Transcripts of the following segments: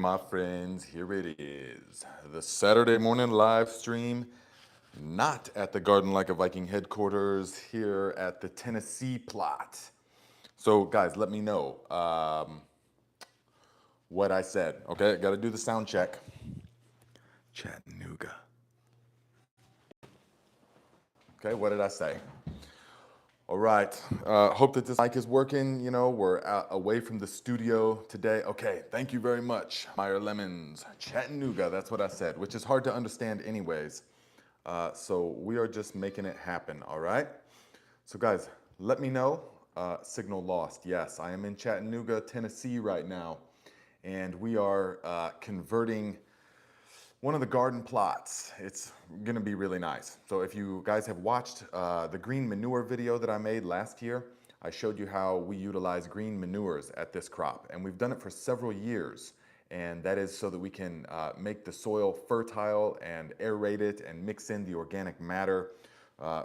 My friends, here it is. The Saturday morning live stream, not at the Garden Like a Viking headquarters, here at the Tennessee plot. So, guys, let me know what I said. Okay, got to do the sound check. Chattanooga. Okay, what did I say? All right. Hope that this mic is working. You know, we're away from the studio today. Okay, thank you very much. Meyer Lemons, Chattanooga. That's what I said, which is hard to understand, anyways. So we are just making it happen. All right. So, guys, let me know. Signal lost. Yes, I am in Chattanooga, Tennessee right now, and we are converting one of the garden plots. It's gonna be really nice. So if you guys have watched the green manure video that I made last year, I showed you how we utilize green manures at this crop. And we've done it for several years. And that is so that we can make the soil fertile and aerate it and mix in the organic matter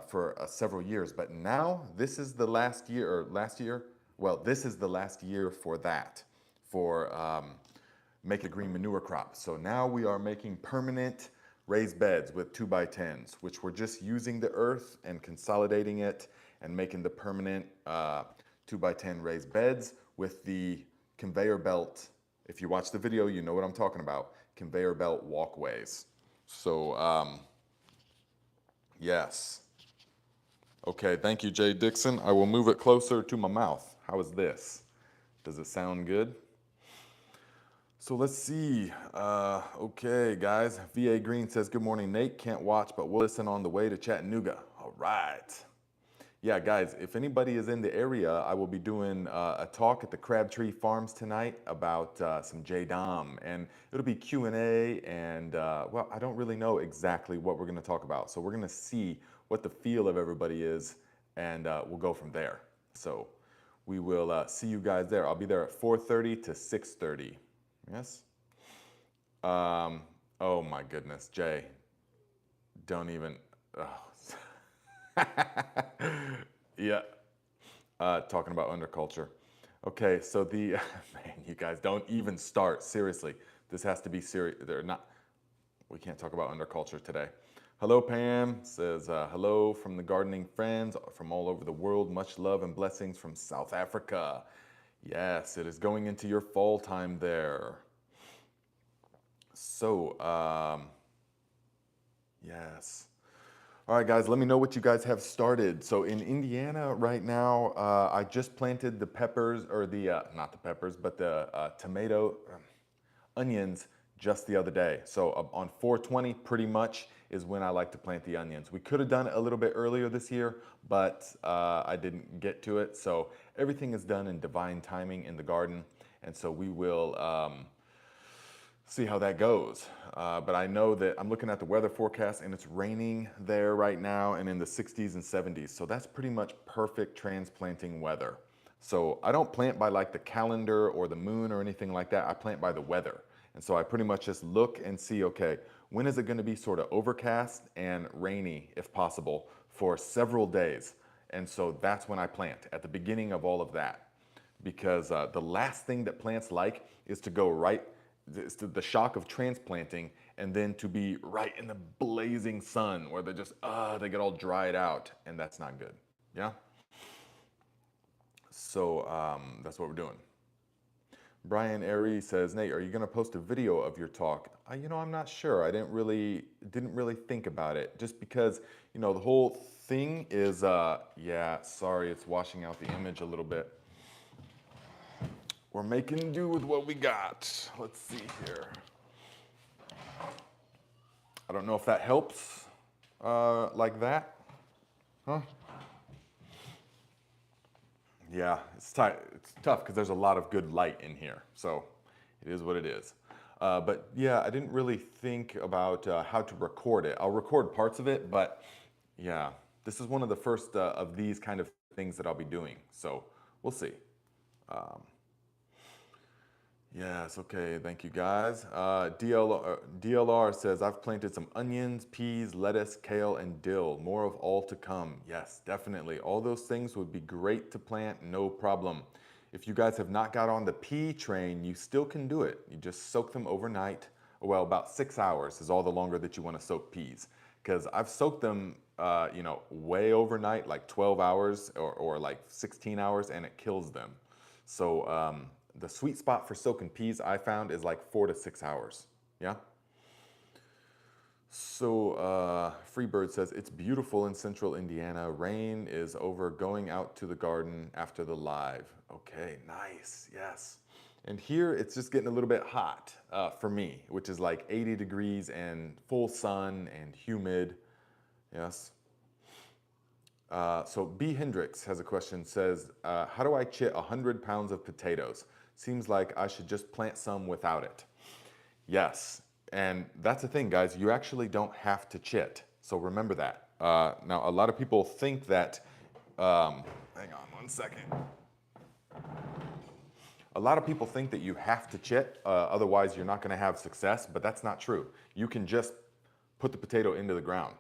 for several years. But now this is the last year, or last year? Well, this is the last year for that, for make a green manure crop. So now we are making permanent raised beds with 2x10s, which we're just using the earth and consolidating it and making the permanent 2x10 raised beds with the conveyor belt. If you watch the video, you know what I'm talking about. Conveyor belt walkways. So, yes. Okay, thank you, Jay Dixon. I will move it closer to my mouth. How is this? Does it sound good? So let's see. Okay, guys. VA Green says, good morning, Nate. Can't watch, but we'll listen on the way to Chattanooga. All right. Yeah, guys, if anybody is in the area, I will be doing a talk at the Crabtree Farms tonight about some J-Dom. And it'll be Q&A, and well, I don't really know exactly what we're going to talk about. So we're going to see what the feel of everybody is, and we'll go from there. So we will see you guys there. I'll be there at 4:30 to 6:30. Yes? Oh my goodness, Jay. Don't even. Oh. Yeah. Talking about underculture. Okay, so the man, you guys don't even start. Seriously, this has to be serious. They're not. We can't talk about underculture today. Hello, Pam says hello from the gardening friends from all over the world. Much love and blessings from South Africa. Yes, it is going into your fall time there. So, yes. All right, guys, let me know what you guys have started. So in Indiana right now, I just planted the peppers, or the, not the peppers, but the tomato, onions just the other day. So on 4/20 pretty much is when I like to plant the onions. We could have done it a little bit earlier this year, but I didn't get to it. So everything is done in divine timing in the garden. And so we will see how that goes. But I know that I'm looking at the weather forecast and it's raining there right now and in the 60s and 70s. So that's pretty much perfect transplanting weather. So I don't plant by like the calendar or the moon or anything like that. I plant by the weather. And so I pretty much just look and see, okay, when is it going to be sort of overcast and rainy, if possible, for several days? And so that's when I plant, at the beginning of all of that. Because the last thing that plants like is to go right, it's the shock of transplanting, and then to be right in the blazing sun where they're just, they get all dried out, and that's not good. Yeah? So that's what we're doing. Brian Airy says, Nate, are you going to post a video of your talk? You know, I'm not sure. I didn't really think about it, just because, you know, the whole thing is, yeah, sorry, it's washing out the image a little bit. We're making do with what we got. Let's see here. I don't know if that helps like that. Huh? Yeah, it's tough because there's a lot of good light in here. So it is what it is. But yeah, I didn't really think about how to record it. I'll record parts of it, but yeah, this is one of the first of these kind of things that I'll be doing. So we'll see. Yes, okay, thank you guys. DLR says, I've planted some onions, peas, lettuce, kale, and dill. More of all to come. Yes, definitely. All those things would be great to plant, no problem. If you guys have not got on the pea train, you still can do it. You just soak them overnight. Well, about 6 hours is all the longer that you want to soak peas. Because I've soaked them, way overnight, like 12 hours or like 16 hours, and it kills them. So the sweet spot for soaking peas I found is like 4 to 6 hours. Yeah. So Freebird says, it's beautiful in central Indiana. Rain is over, going out to the garden after the live. Okay, nice, yes. And here it's just getting a little bit hot for me, which is like 80 degrees and full sun and humid, yes. So B. Hendricks has a question, says, how do I chit 100 pounds of potatoes? Seems like I should just plant some without it. Yes, and that's the thing, guys. You actually don't have to chit. So remember that. Now, a lot of people think that, hang on one second. A lot of people think that you have to chit, otherwise you're not gonna have success, but that's not true. You can just put the potato into the ground.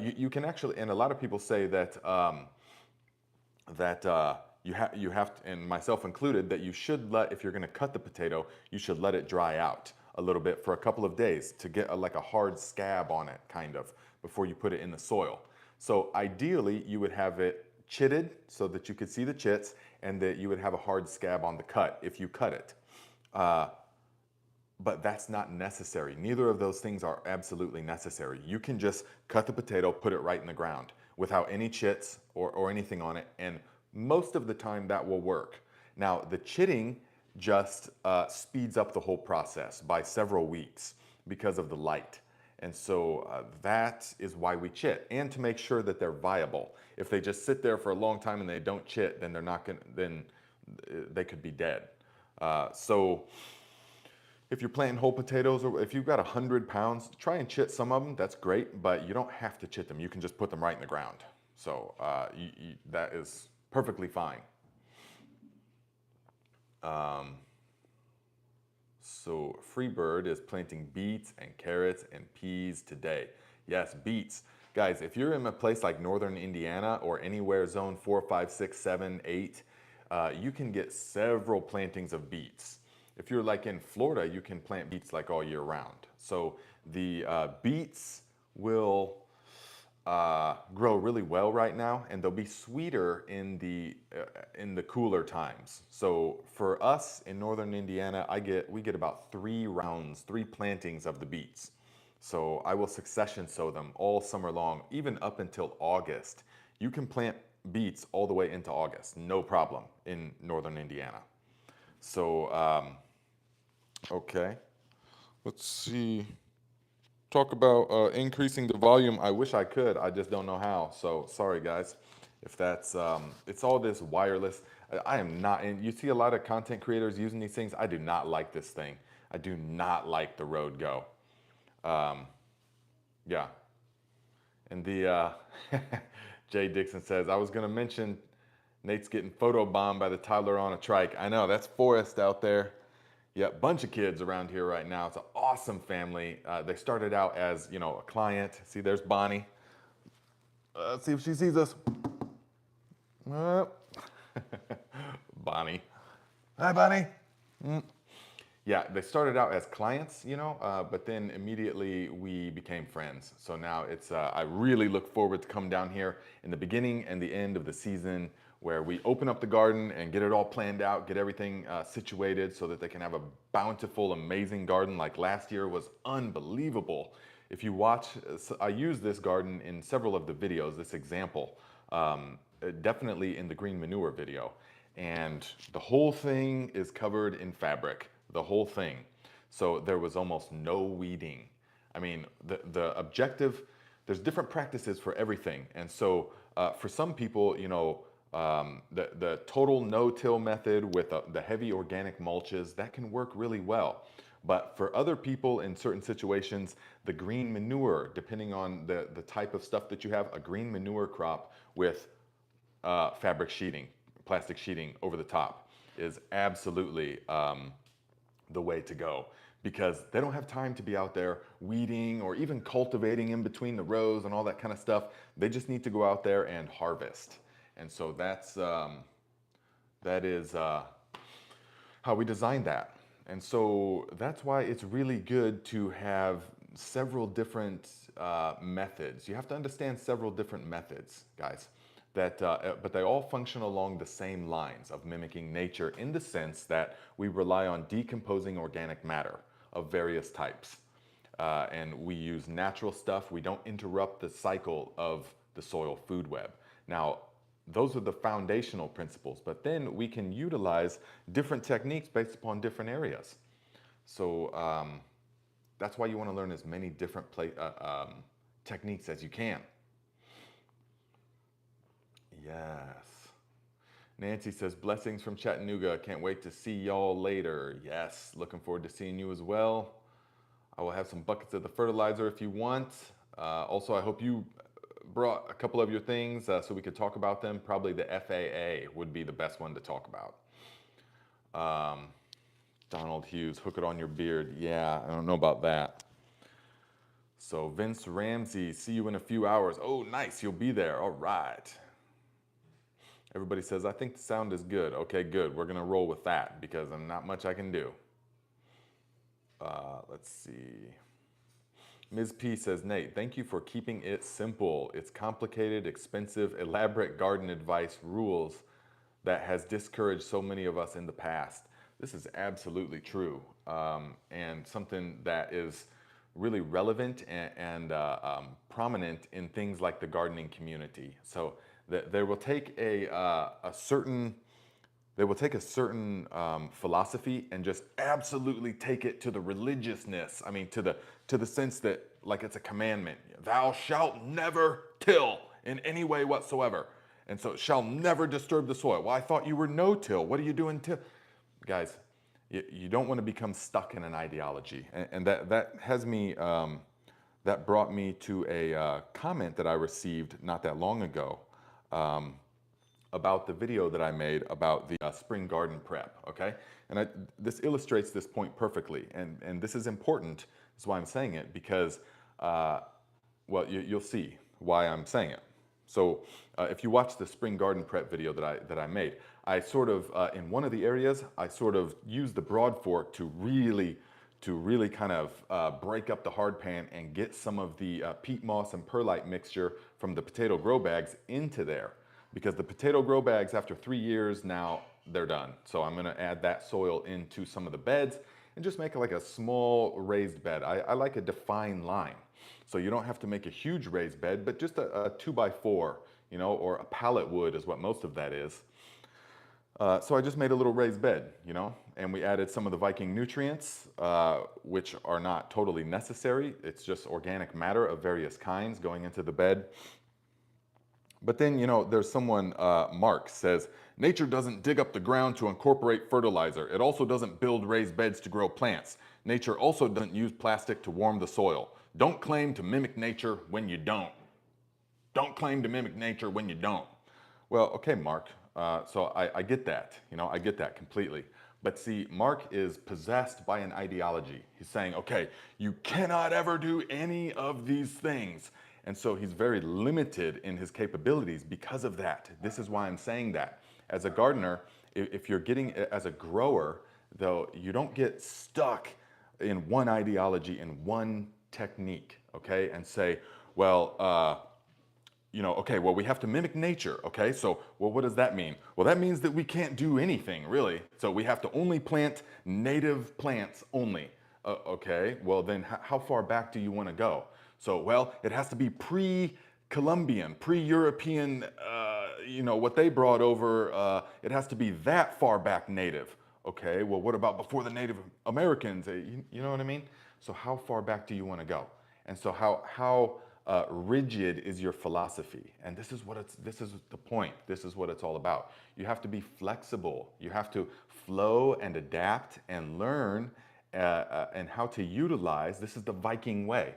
You can actually, and a lot of people say that, you have to, and myself included, that you should let, if you're gonna cut the potato, you should let it dry out a little bit for a couple of days to get like a hard scab on it, kind of, before you put it in the soil. So ideally, you would have it chitted so that you could see the chits, and that you would have a hard scab on the cut if you cut it. But that's not necessary. Neither of those things are absolutely necessary. You can just cut the potato, put it right in the ground without any chits or anything on it, and most of the time that will work. Now, the chitting just speeds up the whole process by several weeks because of the light. And so that is why we chit, and to make sure that they're viable. If they just sit there for a long time and they don't chit, then they're not gonna, then they could be dead. So if you're planting whole potatoes, or if you've got 100 pounds, try and chit some of them. That's great, but you don't have to chit them. You can just put them right in the ground. So that is perfectly fine. So Freebird is planting beets and carrots and peas today. Yes, beets. Guys, if you're in a place like northern Indiana or anywhere zone 4, 5, 6, 7, 8, you can get several plantings of beets. If you're like in Florida, you can plant beets like all year round. So the beets will grow really well right now, and they'll be sweeter in the cooler times. So for us in northern Indiana, we get about 3 rounds, 3 plantings of the beets. So I will succession sow them all summer long, even up until August. You can plant beets all the way into August, no problem, in northern Indiana. So okay, let's see. Talk about increasing the volume. I wish I could, I just don't know how. So sorry guys, if that's, it's all this wireless. I am not, and you see a lot of content creators using these things. I do not like this thing. I do not like the Rode Go. Yeah. And the, Jay Dixon says, I was gonna mention Nate's getting photobombed by the toddler on a trike. I know, that's Forrest out there. Yeah, bunch of kids around here right now. It's an awesome family. They started out as, a client. See, there's Bonnie. Let's see if she sees us. Bonnie. Hi, Bonnie. Yeah, they started out as clients, but then immediately we became friends. So now it's, I really look forward to come down here in the beginning and the end of the season, where we open up the garden and get it all planned out, get everything situated so that they can have a bountiful, amazing garden. Like last year was unbelievable. If you watch, I use this garden in several of the videos, this example, definitely in the green manure video. And the whole thing is covered in fabric, the whole thing. So there was almost no weeding. I mean, the objective, there's different practices for everything. And so for some people, the total no-till method with the heavy organic mulches, that can work really well. But for other people in certain situations, the green manure, depending on the type of stuff that you have, a green manure crop with fabric sheeting, plastic sheeting over the top is absolutely the way to go, because they don't have time to be out there weeding or even cultivating in between the rows and all that kind of stuff. They just need to go out there and harvest. And so that is how we design that. And so that's why it's really good to have several different methods. You have to understand several different methods, guys, but they all function along the same lines of mimicking nature in the sense that we rely on decomposing organic matter of various types. And we use natural stuff. We don't interrupt the cycle of the soil food web. Now, those are the foundational principles, but then we can utilize different techniques based upon different areas. So that's why you want to learn as many different techniques as you can. Yes. Nancy says, blessings from Chattanooga. Can't wait to see y'all later. Yes, looking forward to seeing you as well. I will have some buckets of the fertilizer if you want. Also, I hope you brought a couple of your things so we could talk about them. Probably the FAA would be the best one to talk about. Donald Hughes, hook it on your beard. Yeah, I don't know about that. So Vince Ramsey, see you in a few hours. Oh, nice, you'll be there. All right. Everybody says, I think the sound is good. Okay, good. We're gonna roll with that because there's not much I can do. Let's see. Ms. P says, Nate, thank you for keeping it simple. It's complicated, expensive, elaborate garden advice rules that has discouraged so many of us in the past. This is absolutely true, and something that is really relevant and prominent in things like the gardening community. So they will take a certain philosophy and just absolutely take it to the religiousness. I mean, to the sense that like it's a commandment. Thou shalt never till in any way whatsoever. And so shall never disturb the soil. Well, I thought you were no-till. What are you doing till? Guys, you don't want to become stuck in an ideology. And that has me, that brought me to a comment that I received not that long ago. About the video that I made about the spring garden prep, okay? And this illustrates this point perfectly, and this is important, that's why I'm saying it, because, well, you'll see why I'm saying it. So if you watch the spring garden prep video that I made, I sort of, in one of the areas, I sort of used the broad fork to really kind of break up the hard pan and get some of the peat moss and perlite mixture from the potato grow bags into there. Because the potato grow bags, after 3 years now, they're done. So I'm gonna add that soil into some of the beds and just make it like a small raised bed. I like a defined line. So you don't have to make a huge raised bed, but just a 2x4, you know, or a pallet wood is what most of that is. So I just made a little raised bed, you know, and we added some of the Viking nutrients, which are not totally necessary. It's just organic matter of various kinds going into the bed. But then, you know, there's someone, Mark says, nature doesn't dig up the ground to incorporate fertilizer. It also doesn't build raised beds to grow plants. Nature also doesn't use plastic to warm the soil. Don't claim to mimic nature when you don't. Don't claim to mimic nature when you don't. Well, okay, Mark, so I get that, you know, I get that completely. But see, Mark is possessed by an ideology. He's saying, okay, you cannot ever do any of these things. And so he's very limited in his capabilities because of that. This is why I'm saying that. As a gardener, if you're getting, as a grower, though, you don't get stuck in one ideology and one technique, okay? And say, well, you know, okay, well, we have to mimic nature, okay? So, well, what does that mean? Well, that means that we can't do anything, really. So we have to only plant native plants only. Okay, well, then how far back do you want to go? So, well, it has to be pre-Columbian, pre-European, you know, what they brought over, it has to be that far back native. Okay, well, what about before the Native Americans? You know what I mean? So how far back do you want to go? And so how rigid is your philosophy? And this is the point. This is what it's all about. You have to be flexible. You have to flow and adapt and learn and how to utilize. This is the Viking way.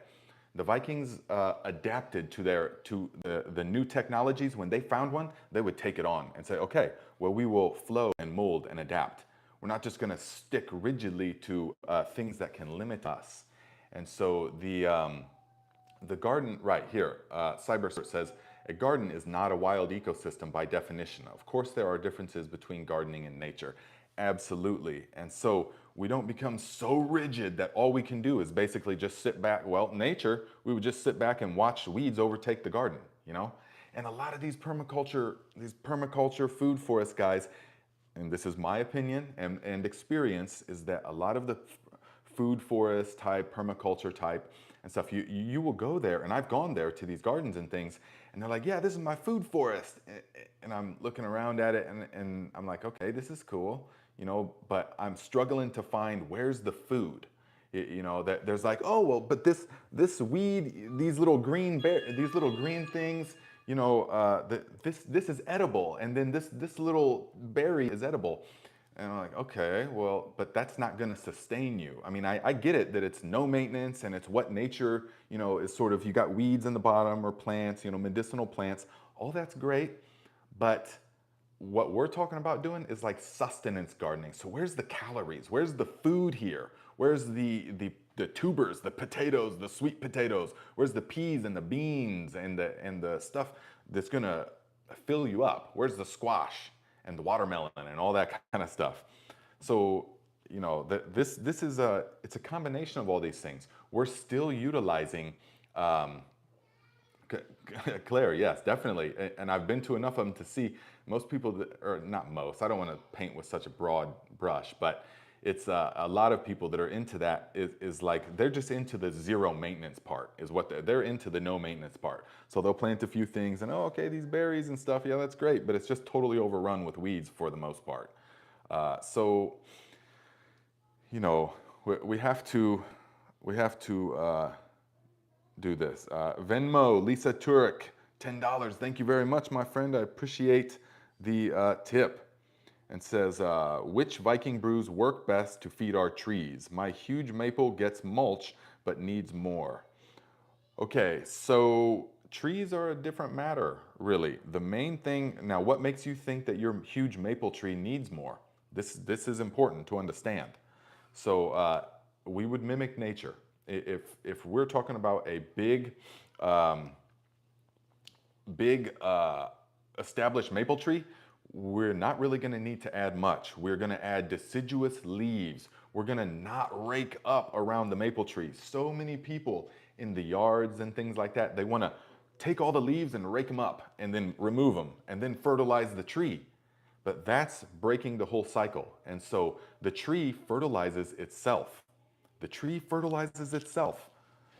The Vikings adapted to the new technologies. When they found one, they would take it on and say, okay, well, we will flow and mold and adapt. We're not just going to stick rigidly to things that can limit us. And so the garden, right here, Cyber says, a garden is not a wild ecosystem by definition. Of course, there are differences between gardening and nature. Absolutely. And so we don't become so rigid that all we can do is basically just sit back. Well, nature, we would just sit back and watch weeds overtake the garden, you know? And a lot of these permaculture food forest guys, and this is my opinion and experience, is that a lot of the food forest type, permaculture type and stuff, you will go there, and I've gone there to these gardens and things, and they're like, yeah, this is my food forest. And I'm looking around at it, and I'm like, okay, this is cool, you know, but I'm struggling to find where's the food. You know, that there's like, oh well, but this weed, these little green things, you know, this is edible, and then this little berry is edible. And I'm like, okay, well, but that's not going to sustain you. I mean, I get it that it's no maintenance and it's what nature, you know, is sort of, you got weeds in the bottom or plants, you know, medicinal plants. All that's great. But what we're talking about doing is like sustenance gardening. So where's the calories? Where's the food here? Where's the tubers, the potatoes, the sweet potatoes? Where's the peas and the beans and the stuff that's gonna fill you up? Where's the squash and the watermelon and all that kind of stuff? So you know this is it's a combination of all these things. We're still utilizing Claire, yes, definitely. And I've been to enough of them to see most people, that, or not most, I don't want to paint with such a broad brush, but it's a lot of people that are into that is like, they're just into the zero maintenance part, is what they're into the no maintenance part. So they'll plant a few things and, oh, okay, these berries and stuff, yeah, that's great, but it's just totally overrun with weeds for the most part. So, you know, we have to, we have to, do this. Venmo, Lisa Turek, $10. Thank you very much, my friend. I appreciate the tip. And says, which Viking brews work best to feed our trees? My huge maple gets mulch, but needs more. Okay, so trees are a different matter, really. The main thing, now what makes you think that your huge maple tree needs more? This is important to understand. So we would mimic nature. If we're talking about a um, big established maple tree, we're not really going to need to add much. We're going to add deciduous leaves. We're going to not rake up around the maple tree. So many people in the yards and things like that, they want to take all the leaves and rake them up and then remove them and then fertilize the tree. But that's breaking the whole cycle. And so the tree fertilizes itself. The tree fertilizes itself.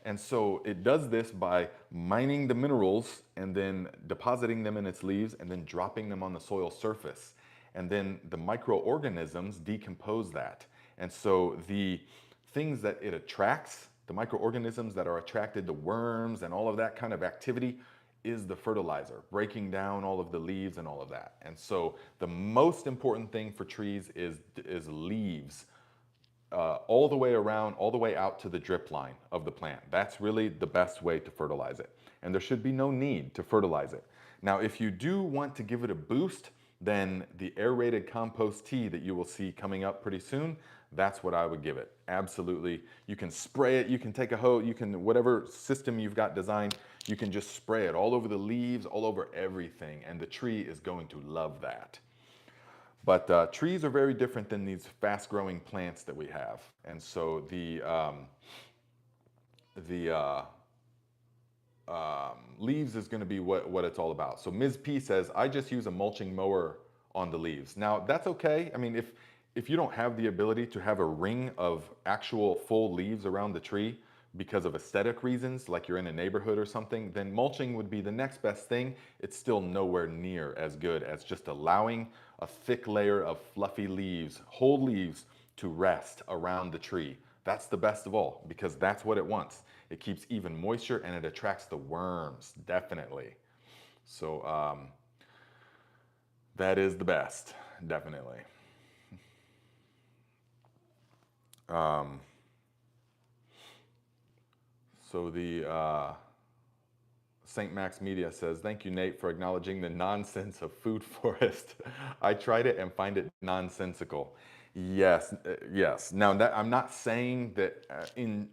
And so it does this by mining the minerals and then depositing them in its leaves and then dropping them on the soil surface. And then the microorganisms decompose that. And so the things that it attracts, the microorganisms that are attracted, the worms and all of that kind of activity, is the fertilizer, breaking down all of the leaves and all of that. And so the most important thing for trees is leaves. All the way around, all the way out to the drip line of the plant. That's really the best way to fertilize it. And there should be no need to fertilize it. Now, if you do want to give it a boost, then the aerated compost tea that you will see coming up pretty soon, that's what I would give it. Absolutely. You can spray it, you can take a hose, you can, whatever system you've got designed, you can just spray it all over the leaves, all over everything, and the tree is going to love that. But trees are very different than these fast-growing plants that we have, and so the leaves is going to be what it's all about. So Ms. P says, I just use a mulching mower on the leaves. Now that's okay. I mean, if you don't have the ability to have a ring of actual full leaves around the tree because of aesthetic reasons, like you're in a neighborhood or something, then mulching would be the next best thing. It's still nowhere near as good as just allowing a thick layer of fluffy leaves, whole leaves, to rest around the tree. That's the best of all because that's what it wants. It keeps even moisture and it attracts the worms, definitely. So that is the best, definitely. Um, so the St. Max Media says, thank you, Nate, for acknowledging the nonsense of food forest. I tried it and find it nonsensical. Yes, yes. Now that I'm not saying that in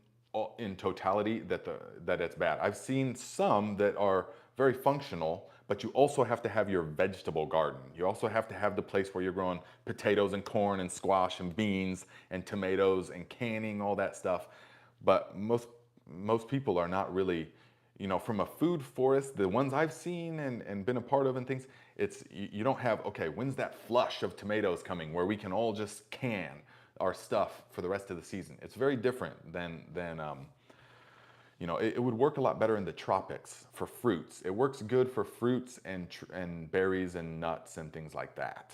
totality that it's bad. I've seen some that are very functional, but you also have to have your vegetable garden. You also have to have the place where you're growing potatoes and corn and squash and beans and tomatoes and canning, all that stuff. But most people are not really, you know, from a food forest, the ones I've seen and been a part of and things, it's, you don't have, okay, when's that flush of tomatoes coming where we can all just can our stuff for the rest of the season. It's very different than you know, it would work a lot better in the tropics for fruits. It works good for fruits and berries and nuts and things like that.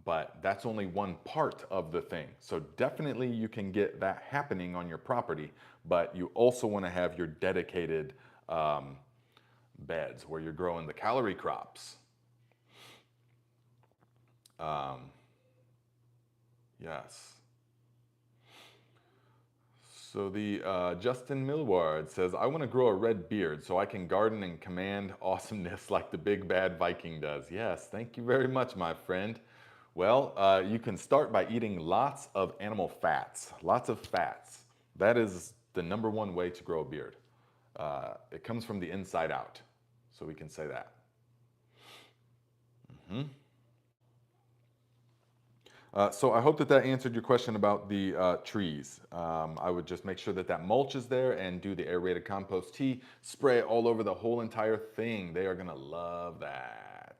But that's only one part of the thing. So definitely you can get that happening on your property, but you also want to have your dedicated beds where you're growing the calorie crops. Yes. So the Justin Millward says, I want to grow a red beard so I can garden and command awesomeness like the big bad Viking does. Yes, thank you very much, my friend. Well, you can start by eating lots of animal fats, lots of fats. That is the #1 way to grow a beard. It comes from the inside out, so we can say that. So I hope that that answered your question about the trees. I would just make sure that that mulch is there and do the aerated compost tea. Spray it all over the whole entire thing. They are gonna love that.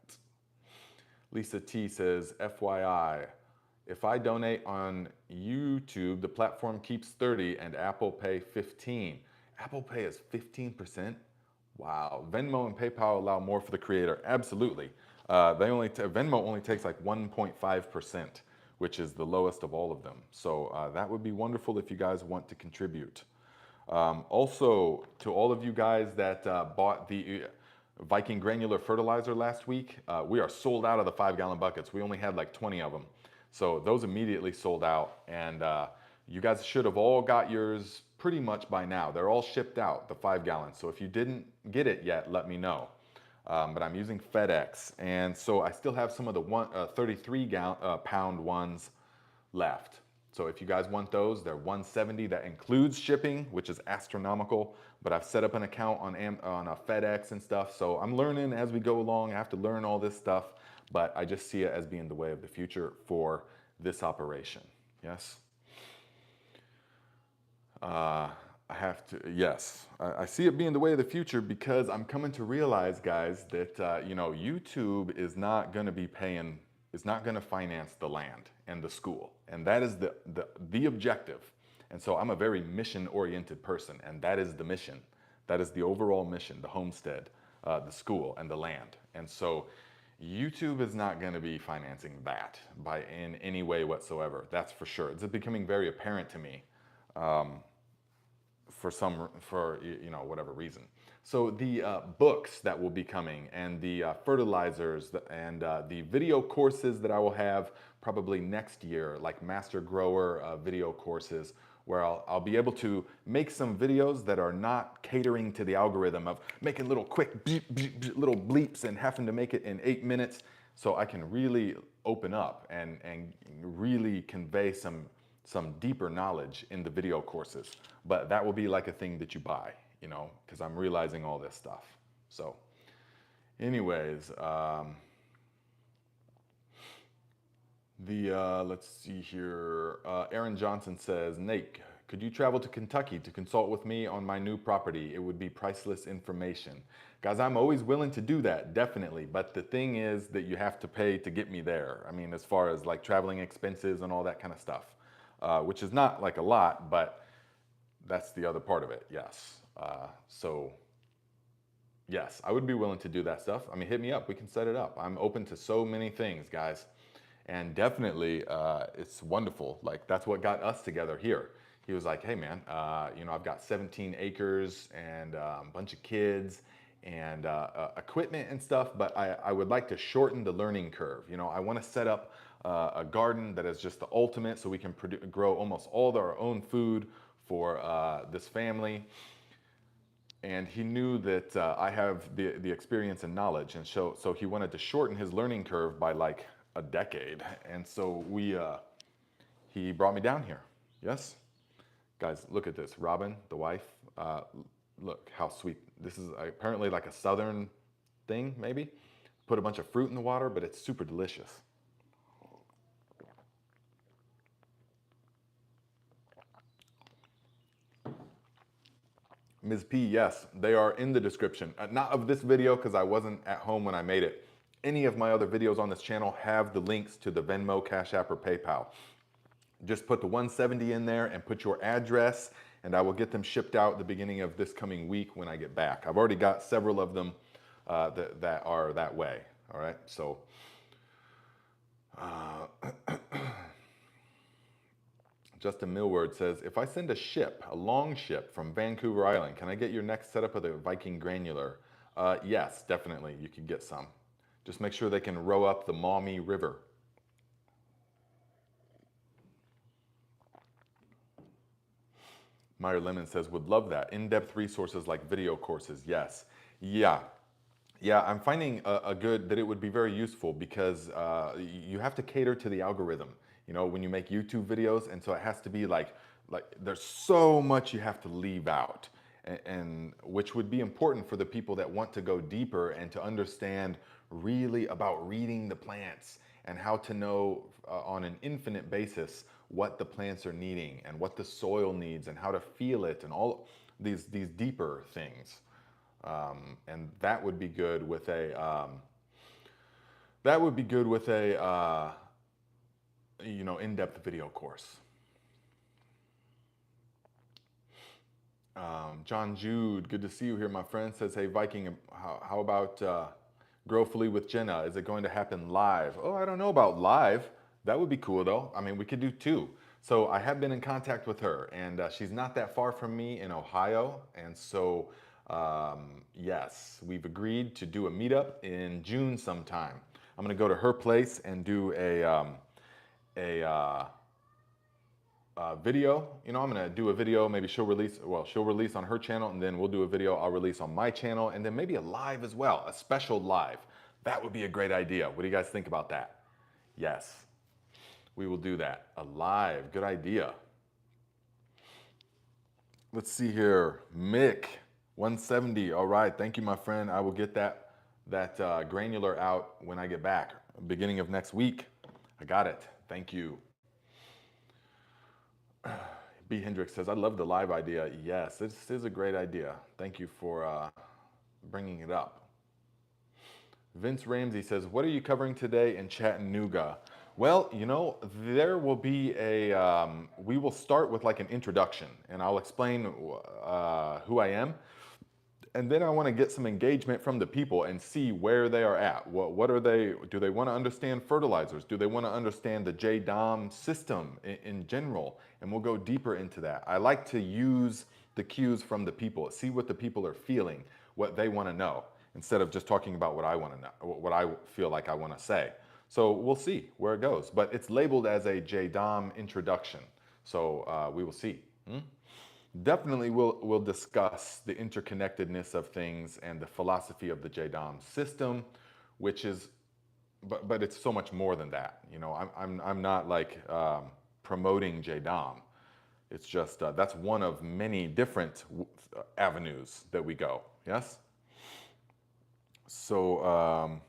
Lisa T says, FYI, if I donate on YouTube, the platform keeps 30 and Apple Pay 15. Apple Pay is 15%? Wow. Venmo and PayPal allow more for the creator. Absolutely. Venmo only takes like 1.5%, which is the lowest of all of them. So that would be wonderful if you guys want to contribute. Also, to all of you guys that bought the Viking granular fertilizer last week, we are sold out of the 5-gallon buckets. We only had like 20 of them. So those immediately sold out, and you guys should have all got yours pretty much by now. They're all shipped out, the 5 gallons. So if you didn't get it yet, let me know. But I'm using FedEx, and so I still have some of the 33-pound ones left. So if you guys want those, they're $170. That includes shipping, which is astronomical. But I've set up an account on FedEx and stuff. So I'm learning as we go along. I have to learn all this stuff, but I just see it as being the way of the future for this operation. Yes. I have to, yes, I see it being the way of the future because I'm coming to realize, guys, that, you know, YouTube is not going to be paying, is not going to finance the land and the school. And that is the objective. And so I'm a very mission-oriented person, and that is the mission. That is the overall mission, the homestead, the school, and the land. And so YouTube is not going to be financing that in any way whatsoever. That's for sure. It's becoming very apparent to me. For you know, whatever reason. So the books that will be coming, and the fertilizers, and the video courses that I will have probably next year, like master grower video courses, where I'll be able to make some videos that are not catering to the algorithm of making little quick little bleeps and having to make it in 8 minutes. So I can really open up and really convey some deeper knowledge in the video courses. But that will be like a thing that you buy, you know, because I'm realizing all this stuff. So anyways, let's see here. Aaron Johnson says, Nate, could you travel to Kentucky to consult with me on my new property? It would be priceless information. Guys, I'm always willing to do that, definitely. But the thing is that you have to pay to get me there. I mean, as far as like traveling expenses and all that kind of stuff, which is not like a lot, but that's the other part of it, yes. So, yes, I would be willing to do that stuff. I mean, hit me up, we can set it up. I'm open to so many things, guys. And definitely, it's wonderful. Like, that's what got us together here. He was like, hey man, you know, I've got 17 acres and a bunch of kids and equipment and stuff, but I would like to shorten the learning curve. You know, I want to set up a garden that is just the ultimate, so we can grow almost all of our own food for this family. And he knew that I have the experience and knowledge, and so he wanted to shorten his learning curve by like a decade. And so he brought me down here. Yes, guys, look at this. Robin, the wife, look how sweet. This is apparently like a southern thing, maybe. Put a bunch of fruit in the water, but it's super delicious. Ms. P, yes, they are in the description. Not of this video because I wasn't at home when I made it. Any of my other videos on this channel have the links to the Venmo, Cash App, or PayPal. Just put the 170 in there and put your address, and I will get them shipped out the beginning of this coming week when I get back. I've already got several of them that are that way. All right, so Justin Millward says, if I send a ship, a long ship from Vancouver Island, can I get your next setup of the Viking granular? Yes, definitely, you can get some. Just make sure they can row up the Maumee River. Meyer Lemon says, would love that. In-depth resources like video courses, yes. Yeah, I'm finding that it would be very useful because you have to cater to the algorithm, you know, when you make YouTube videos. And so it has to be like there's so much you have to leave out, and which would be important for the people that want to go deeper and to understand really about reading the plants and how to know on an infinite basis what the plants are needing and what the soil needs and how to feel it and all these deeper things. And that would be good with a you know, in-depth video course. John Jude, good to see you here, my friend. Says, hey Viking, how about Growfully with Jenna? Is it going to happen live? Oh, I don't know about live. That would be cool though. I mean, we could do 2. So I have been in contact with her, and she's not that far from me in Ohio, and so yes, we've agreed to do a meetup in June sometime. I'm gonna go to her place and do a video. You know, I'm gonna do a video, maybe she'll release on her channel, and then we'll do a video I'll release on my channel, and then maybe a live as well, a special live. That would be a great idea. What do you guys think about that? Yes, we will do that. A live, good idea. Let's see here, Mick, 170. All right, thank you, my friend. I will get that granular out when I get back, beginning of next week. I got it. Thank you. B. Hendricks says, I love the live idea. Yes, this is a great idea. Thank you for bringing it up. Vince Ramsey says, what are you covering today in Chattanooga? Well, you know, there will be we will start with like an introduction, and I'll explain who I am. And then I want to get some engagement from the people and see where they are at. What are they, do they want to understand fertilizers? Do they want to understand the JDOM system in general? And we'll go deeper into that. I like to use the cues from the people, see what the people are feeling, what they want to know, instead of just talking about what I want to know, what I feel like I want to say. So we'll see where it goes, but it's labeled as a JDOM introduction. So we will see. Definitely we'll discuss the interconnectedness of things and the philosophy of the JDOM system, which is, but it's so much more than that. You know, I'm not like promoting JDOM. It's just, that's one of many different avenues that we go, yes? So,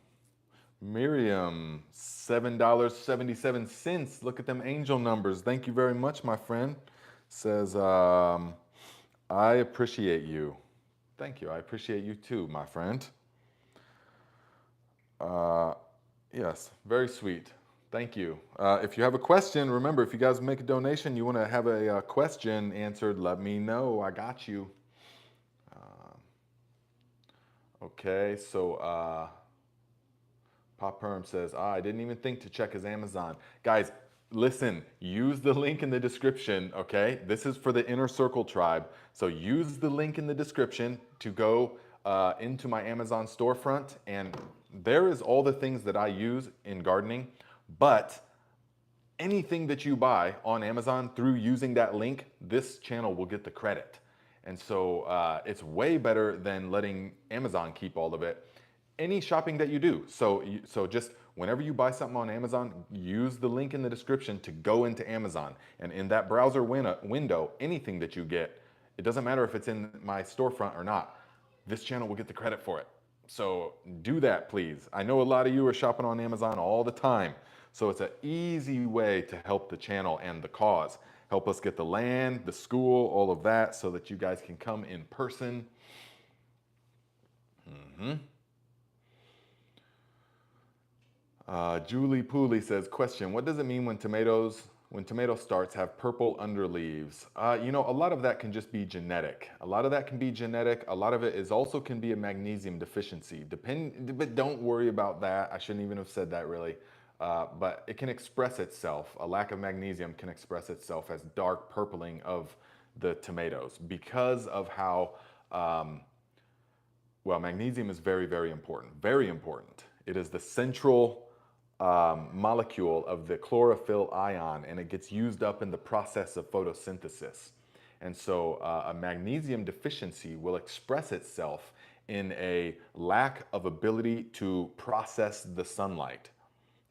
Miriam, $7.77. Look at them angel numbers. Thank you very much, my friend. Says, I appreciate you. Thank you. I appreciate you too, my friend. Yes, very sweet. Thank you. If you have a question, remember, if you guys make a donation, you want to have a question answered, let me know. I got you. Okay, so Pop Perm says, I didn't even think to check his Amazon. Guys, listen, use the link in the description, okay? This is for the Inner Circle tribe. So use the link in the description to go into my Amazon storefront, and there is all the things that I use in gardening, but anything that you buy on Amazon through using that link, this channel will get the credit. And so it's way better than letting Amazon keep all of it. Any shopping that you do. So just whenever you buy something on Amazon, use the link in the description to go into Amazon. And in that browser window, anything that you get, it doesn't matter if it's in my storefront or not, this channel will get the credit for it. So do that, please. I know a lot of you are shopping on Amazon all the time. So it's an easy way to help the channel and the cause. Help us get the land, the school, all of that so that you guys can come in person. Julie Pooley says, question, what does it mean when tomato starts have purple underleaves? You know, a lot of that can just be genetic. A lot of that can be genetic. A lot of it is also can be a magnesium deficiency. But don't worry about that. I shouldn't even have said that really. But it can express itself. A lack of magnesium can express itself as dark purpling of the tomatoes because of how, well, magnesium is very, very important. Very important. It is the central molecule of the chlorophyll ion, and it gets used up in the process of photosynthesis. And so a magnesium deficiency will express itself in a lack of ability to process the sunlight.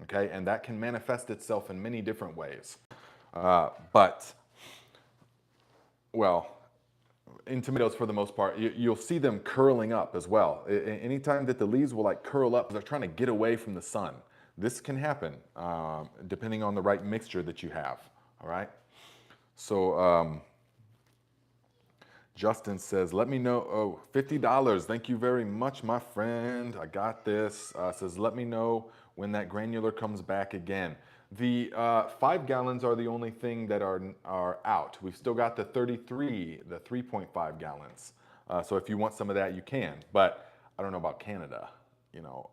Okay, and that can manifest itself in many different ways. Well, in tomatoes for the most part, you'll see them curling up as well. Anytime that the leaves will like curl up, they're trying to get away from the sun. This can happen depending on the right mixture that you have, all right? So Justin says, let me know, oh, $50, thank you very much, my friend, I got this. Says, let me know when that granular comes back again. The 5 gallons are the only thing that are out. We've still got the 3.5 gallons. So if you want some of that, you can. But I don't know about Canada. You know,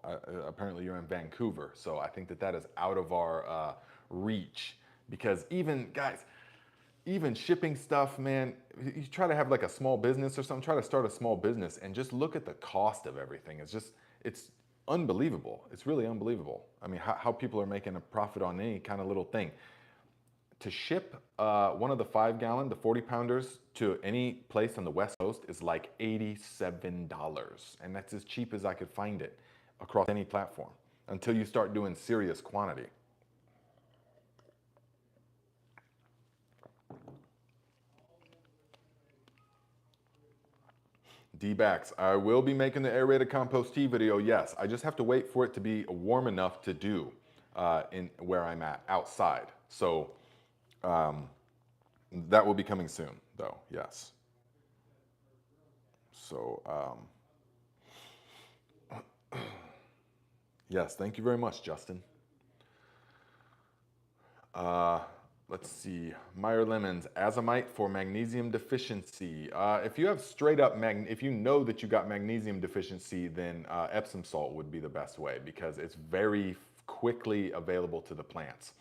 apparently you're in Vancouver. So I think that that is out of our reach. Because even, guys, even shipping stuff, man, you try to have like a small business or something, try to start a small business and just look at the cost of everything. It's unbelievable. It's really unbelievable. I mean, how people are making a profit on any kind of little thing. To ship one of the 5 gallon, the 40 pounders to any place on the West Coast is like $87. And that's as cheap as I could find it across any platform until you start doing serious quantity. D-backs, I will be making the aerated compost tea video, yes. I just have to wait for it to be warm enough to do in where I'm at, outside. So that will be coming soon, though, yes. So, yes, thank you very much, Justin. Let's see, Meyer Lemons, azomite for magnesium deficiency. If you have straight up, if you know that you got magnesium deficiency, then Epsom salt would be the best way because it's very quickly available to the plants.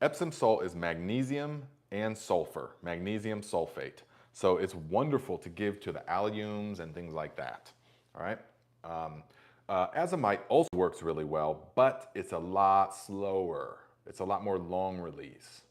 Epsom salt is magnesium and sulfur, magnesium sulfate. So it's wonderful to give to the alliums and things like that, all right? Azomite also works really well, but it's a lot slower. It's a lot more long release.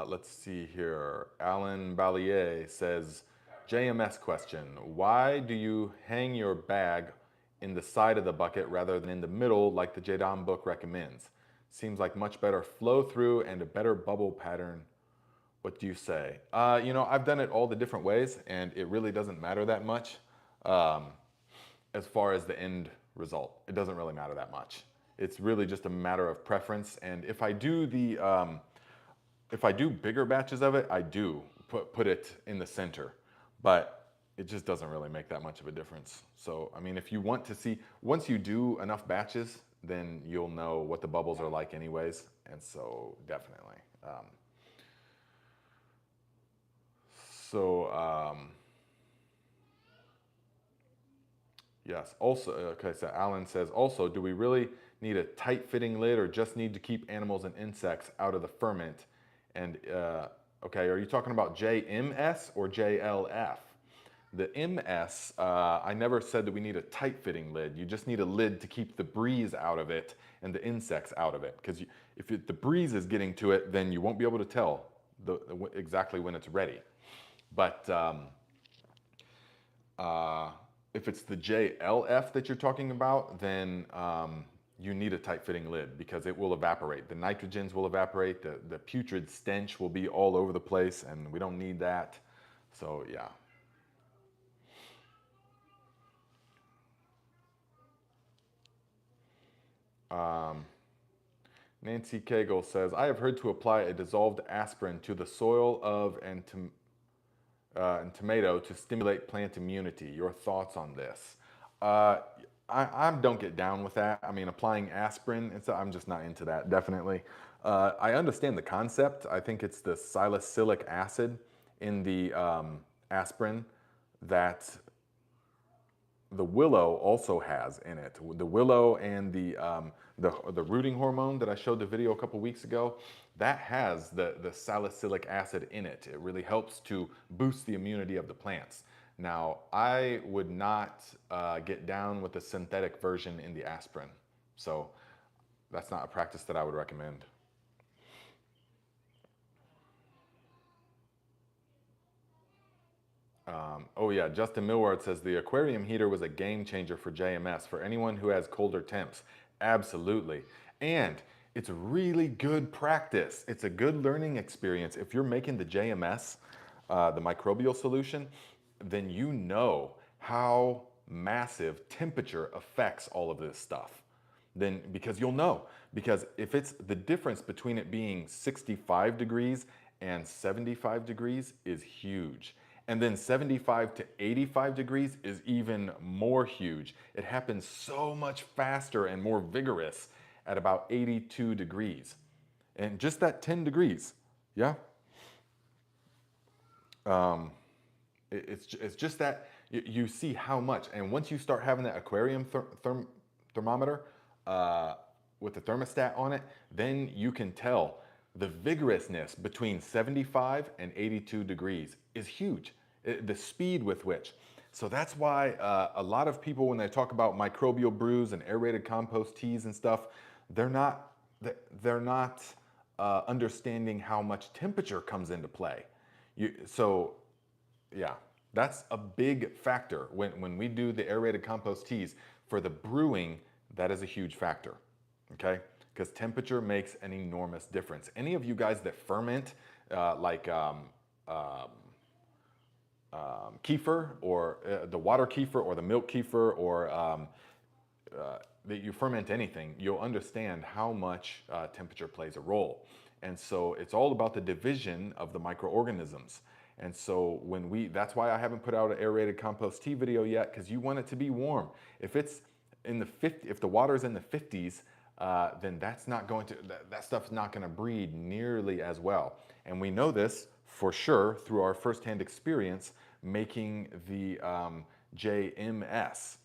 Let's see here. Alan Ballier says, JMS question, why do you hang your bag in the side of the bucket rather than in the middle like the Jadam book recommends? Seems like much better flow through and a better bubble pattern. What do you say? You know, I've done it all the different ways and it really doesn't matter that much as far as the end result. It doesn't really matter that much. It's really just a matter of preference. And if I do bigger batches of it, I do put it in the center, but it just doesn't really make that much of a difference. So, I mean, if you want to see, once you do enough batches, then you'll know what the bubbles are like anyways. And so definitely. Yes, also, okay, so Alan says, also, do we really need a tight fitting lid or just need to keep animals and insects out of the ferment? And, okay, are you talking about JMS or JLF? The MS, I never said that we need a tight fitting lid. You just need a lid to keep the breeze out of it and the insects out of it. Because if the breeze is getting to it, then you won't be able to tell exactly when it's ready. But if it's the JLF that you're talking about, then you need a tight fitting lid because it will evaporate. The nitrogens will evaporate, the putrid stench will be all over the place, and we don't need that. So yeah. Nancy Cagle says, I have heard to apply a dissolved aspirin to the soil of and tomato to stimulate plant immunity. Your thoughts on this? Uh, I don't get down with that. I mean, applying aspirin, I'm just not into that, definitely. I understand the concept. I think it's the salicylic acid in the aspirin that the willow also has in it. The willow and the rooting hormone that I showed the video a couple weeks ago, that has the salicylic acid in it. It really helps to boost the immunity of the plants. Now, I would not get down with the synthetic version in the aspirin. So that's not a practice that I would recommend. Oh yeah, Justin Millward says the aquarium heater was a game changer for JMS for anyone who has colder temps. Absolutely. And it's really good practice. It's a good learning experience. If you're making the JMS, the microbial solution, then you know how massive temperature affects all of this stuff. Then because you'll know, because if it's the difference between it being 65 degrees and 75 degrees is huge. And then 75 to 85 degrees is even more huge. It happens so much faster and more vigorous at about 82 degrees. And just that 10 degrees, yeah? It's just that you see how much. And once you start having that aquarium thermometer with the thermostat on it, then you can tell the vigorousness between 75 and 82 degrees is huge. The speed with which. So that's why a lot of people, when they talk about microbial brews and aerated compost teas and stuff, they're not they're not understanding how much temperature comes into play. So yeah, that's a big factor when we do the aerated compost teas for the brewing. That is a huge factor, okay? Because temperature makes an enormous difference. Any of you guys that ferment, like kefir or the water kefir or the milk kefir or that you ferment anything, you'll understand how much temperature plays a role. And so it's all about the division of the microorganisms. And so that's why I haven't put out an aerated compost tea video yet, because you want it to be warm. If it's in the if the water's in the 50s, then that's not going to, that stuff's not going to breed nearly as well. And we know this for sure through our firsthand experience making the JMS,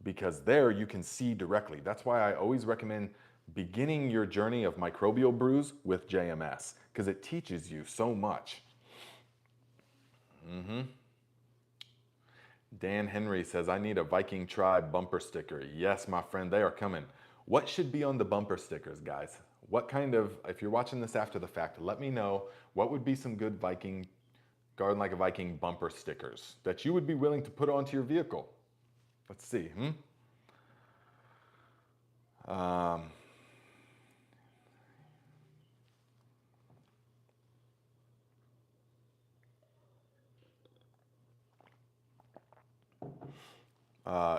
because there you can see directly. That's why I always recommend beginning your journey of microbial brews with JMS, because it teaches you so much. Dan Henry says, I need a Viking Tribe bumper sticker. Yes, my friend, they are coming. What should be on the bumper stickers, guys? What kind of, if you're watching this after the fact, let me know what would be some good Viking, Garden Like a Viking bumper stickers that you would be willing to put onto your vehicle. Let's see.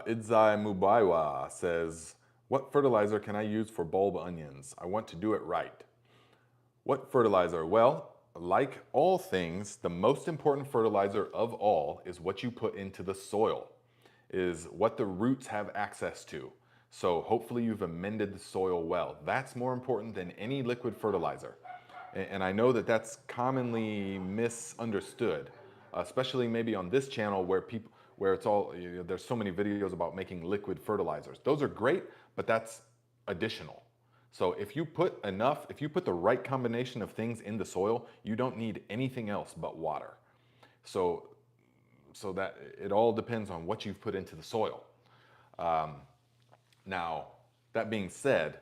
Idzai Mubaiwa says, what fertilizer can I use for bulb onions? I want to do it right. What fertilizer? Well, like all things, the most important fertilizer of all is what you put into the soil, is what the roots have access to. So hopefully you've amended the soil well. That's more important than any liquid fertilizer. And I know that that's commonly misunderstood, especially maybe on this channel where it's all, there's so many videos about making liquid fertilizers. Those are great, but that's additional. So if you put the right combination of things in the soil, you don't need anything else but water. So that it all depends on what you've put into the soil. Now, that being said,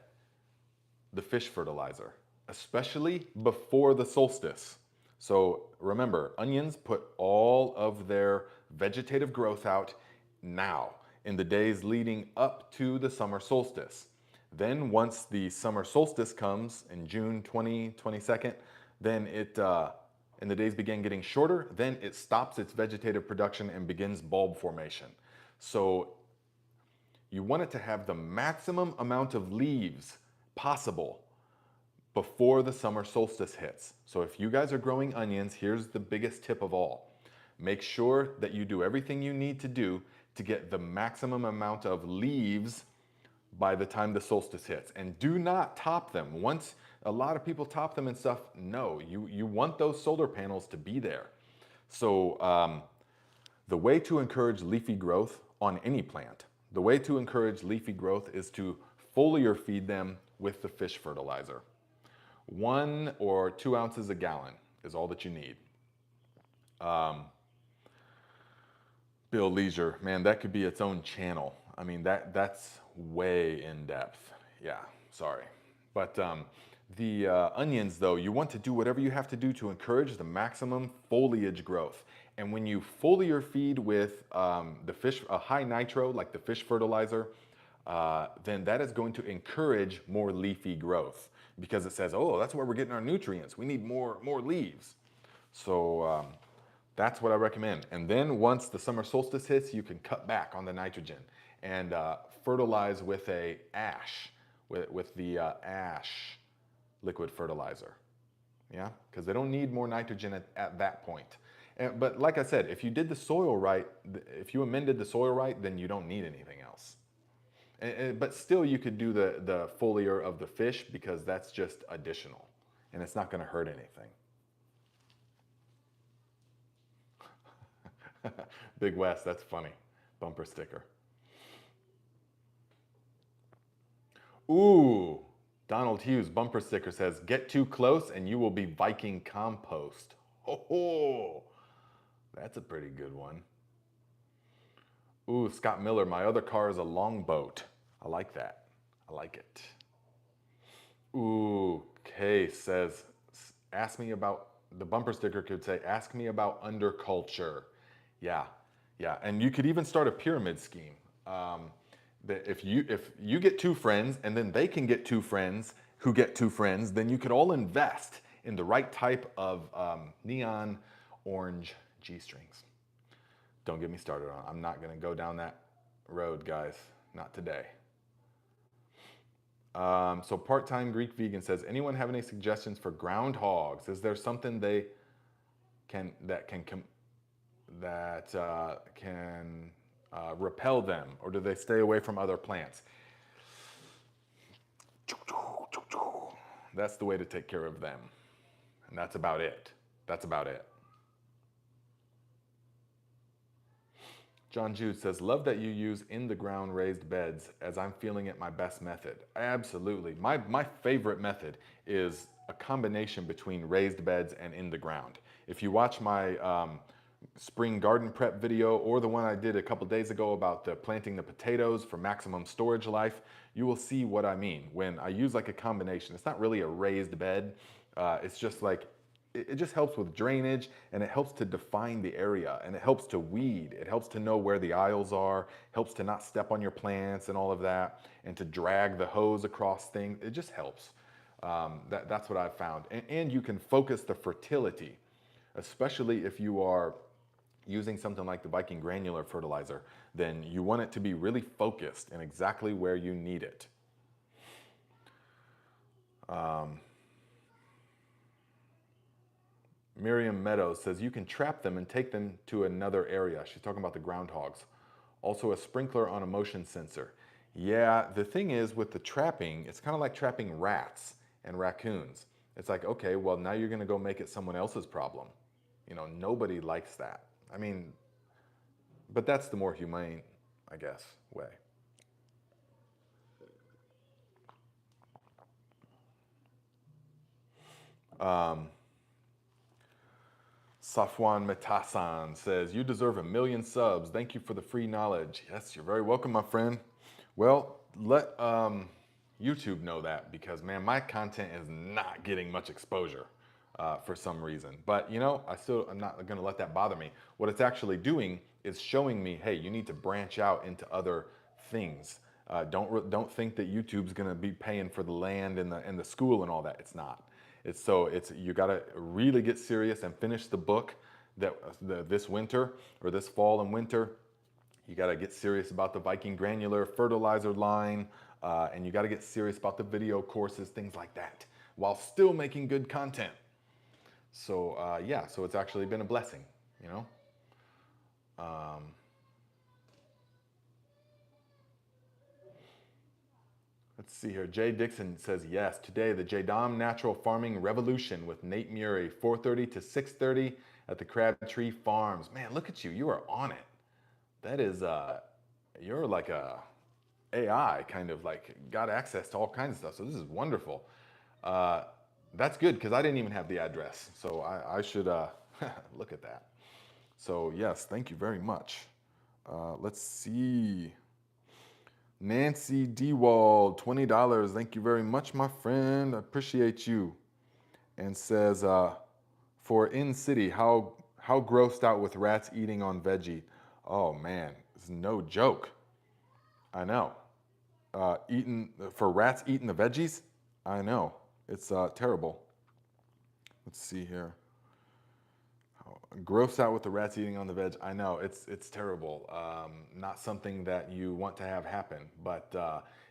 the fish fertilizer, especially before the solstice. So remember, onions put all of their vegetative growth out now in the days leading up to the summer solstice. Then once the summer solstice comes in June 22nd, then and the days begin getting shorter, then it stops its vegetative production and begins bulb formation. So you want it to have the maximum amount of leaves possible before the summer solstice hits. So if you guys are growing onions, here's the biggest tip of all. Make sure that you do everything you need to do to get the maximum amount of leaves by the time the solstice hits. And do not top them. Once a lot of people top them and stuff, no, you want those solar panels to be there. So the way to encourage leafy growth on any plant, the way to encourage leafy growth is to foliar feed them with the fish fertilizer. 1 or 2 ounces a gallon is all that you need. Bill Leisure, man, that could be its own channel. I mean, that's way in depth. Yeah, sorry. But the onions, though, you want to do whatever you have to do to encourage the maximum foliage growth. And when you foliar feed with the fish, a high nitro, like the fish fertilizer, then that is going to encourage more leafy growth because it says, oh, that's where we're getting our nutrients. We need more leaves. So that's what I recommend. And then once the summer solstice hits, you can cut back on the nitrogen and fertilize with a ash, with the ash liquid fertilizer. Yeah, because they don't need more nitrogen at that point. But like I said, if you did the soil right, if you amended the soil right, then you don't need anything else. But still, you could do the foliar of the fish because that's just additional, and it's not going to hurt anything. Big West, that's funny. Bumper sticker. Ooh, Donald Hughes bumper sticker says, "Get too close and you will be Viking compost." Oh, that's a pretty good one. Ooh, Scott Miller, my other car is a longboat. I like that. I like it. Ooh, Kay says, ask me about, the bumper sticker could say, ask me about underculture. Yeah, yeah. And you could even start a pyramid scheme. That if you get 2 friends and then they can get 2 friends who get 2 friends, then you could all invest in the right type of neon orange G-strings. Don't get me started on it. I'm not going to go down that road, guys. Not today. So part-time Greek vegan says, anyone have any suggestions for groundhogs? Is there something they can repel them, or do they stay away from other plants? That's the way to take care of them, and that's about it. That's about it. John Jude says, love that you use in-the-ground raised beds, as I'm feeling it my best method. Absolutely. My favorite method is a combination between raised beds and in the ground. If you watch my spring garden prep video or the one I did a couple days ago about planting the potatoes for maximum storage life, you will see what I mean when I use like a combination. It's not really a raised bed. It's just like, it just helps with drainage, and it helps to define the area, and it helps to weed. It helps to know where the aisles are, helps to not step on your plants and all of that, and to drag the hose across things. It just helps. That's what I've found. And you can focus the fertility, especially if you are using something like the Viking granular fertilizer, then you want it to be really focused and exactly where you need it. Miriam Meadows says, you can trap them and take them to another area. She's talking about the groundhogs. Also a sprinkler on a motion sensor. Yeah, the thing is with the trapping, it's kind of like trapping rats and raccoons. It's like, okay, well now you're gonna go make it someone else's problem. You know, nobody likes that. I mean, but that's the more humane, I guess, way. Safwan Metasan says, you deserve 1 million subs. Thank you for the free knowledge. Yes, you're very welcome, my friend. Well, let YouTube know that, because man, my content is not getting much exposure for some reason. But you know, I'm not gonna let that bother me. What it's actually doing is showing me, hey, you need to branch out into other things. Don't think that YouTube's gonna be paying for the land and the school and all that. It's not. You got to really get serious and finish the book this winter or this fall and winter. You got to get serious about the Viking granular fertilizer line, and you got to get serious about the video courses, things like that, while still making good content. So yeah, so it's actually been a blessing, you know. Let's see here. Jay Dixon says yes. Today, the JDOM Natural Farming Revolution with Nate Murray, 4:30 to 6:30 at the Crabtree Farms. Man, look at you. You are on it. That is, you're like a AI kind of like got access to all kinds of stuff. So this is wonderful. That's good because I didn't even have the address. So I should look at that. So yes, thank you very much. Let's see. Nancy Dewald, $20. Thank you very much, my friend. I appreciate you. And says, for in city, how grossed out with rats eating on veggie. Oh man, it's no joke. I know. For rats eating the veggies? I know. It's terrible. Let's see here. Gross out with the rats eating on the veg. I know it's terrible. Not something that you want to have happen. But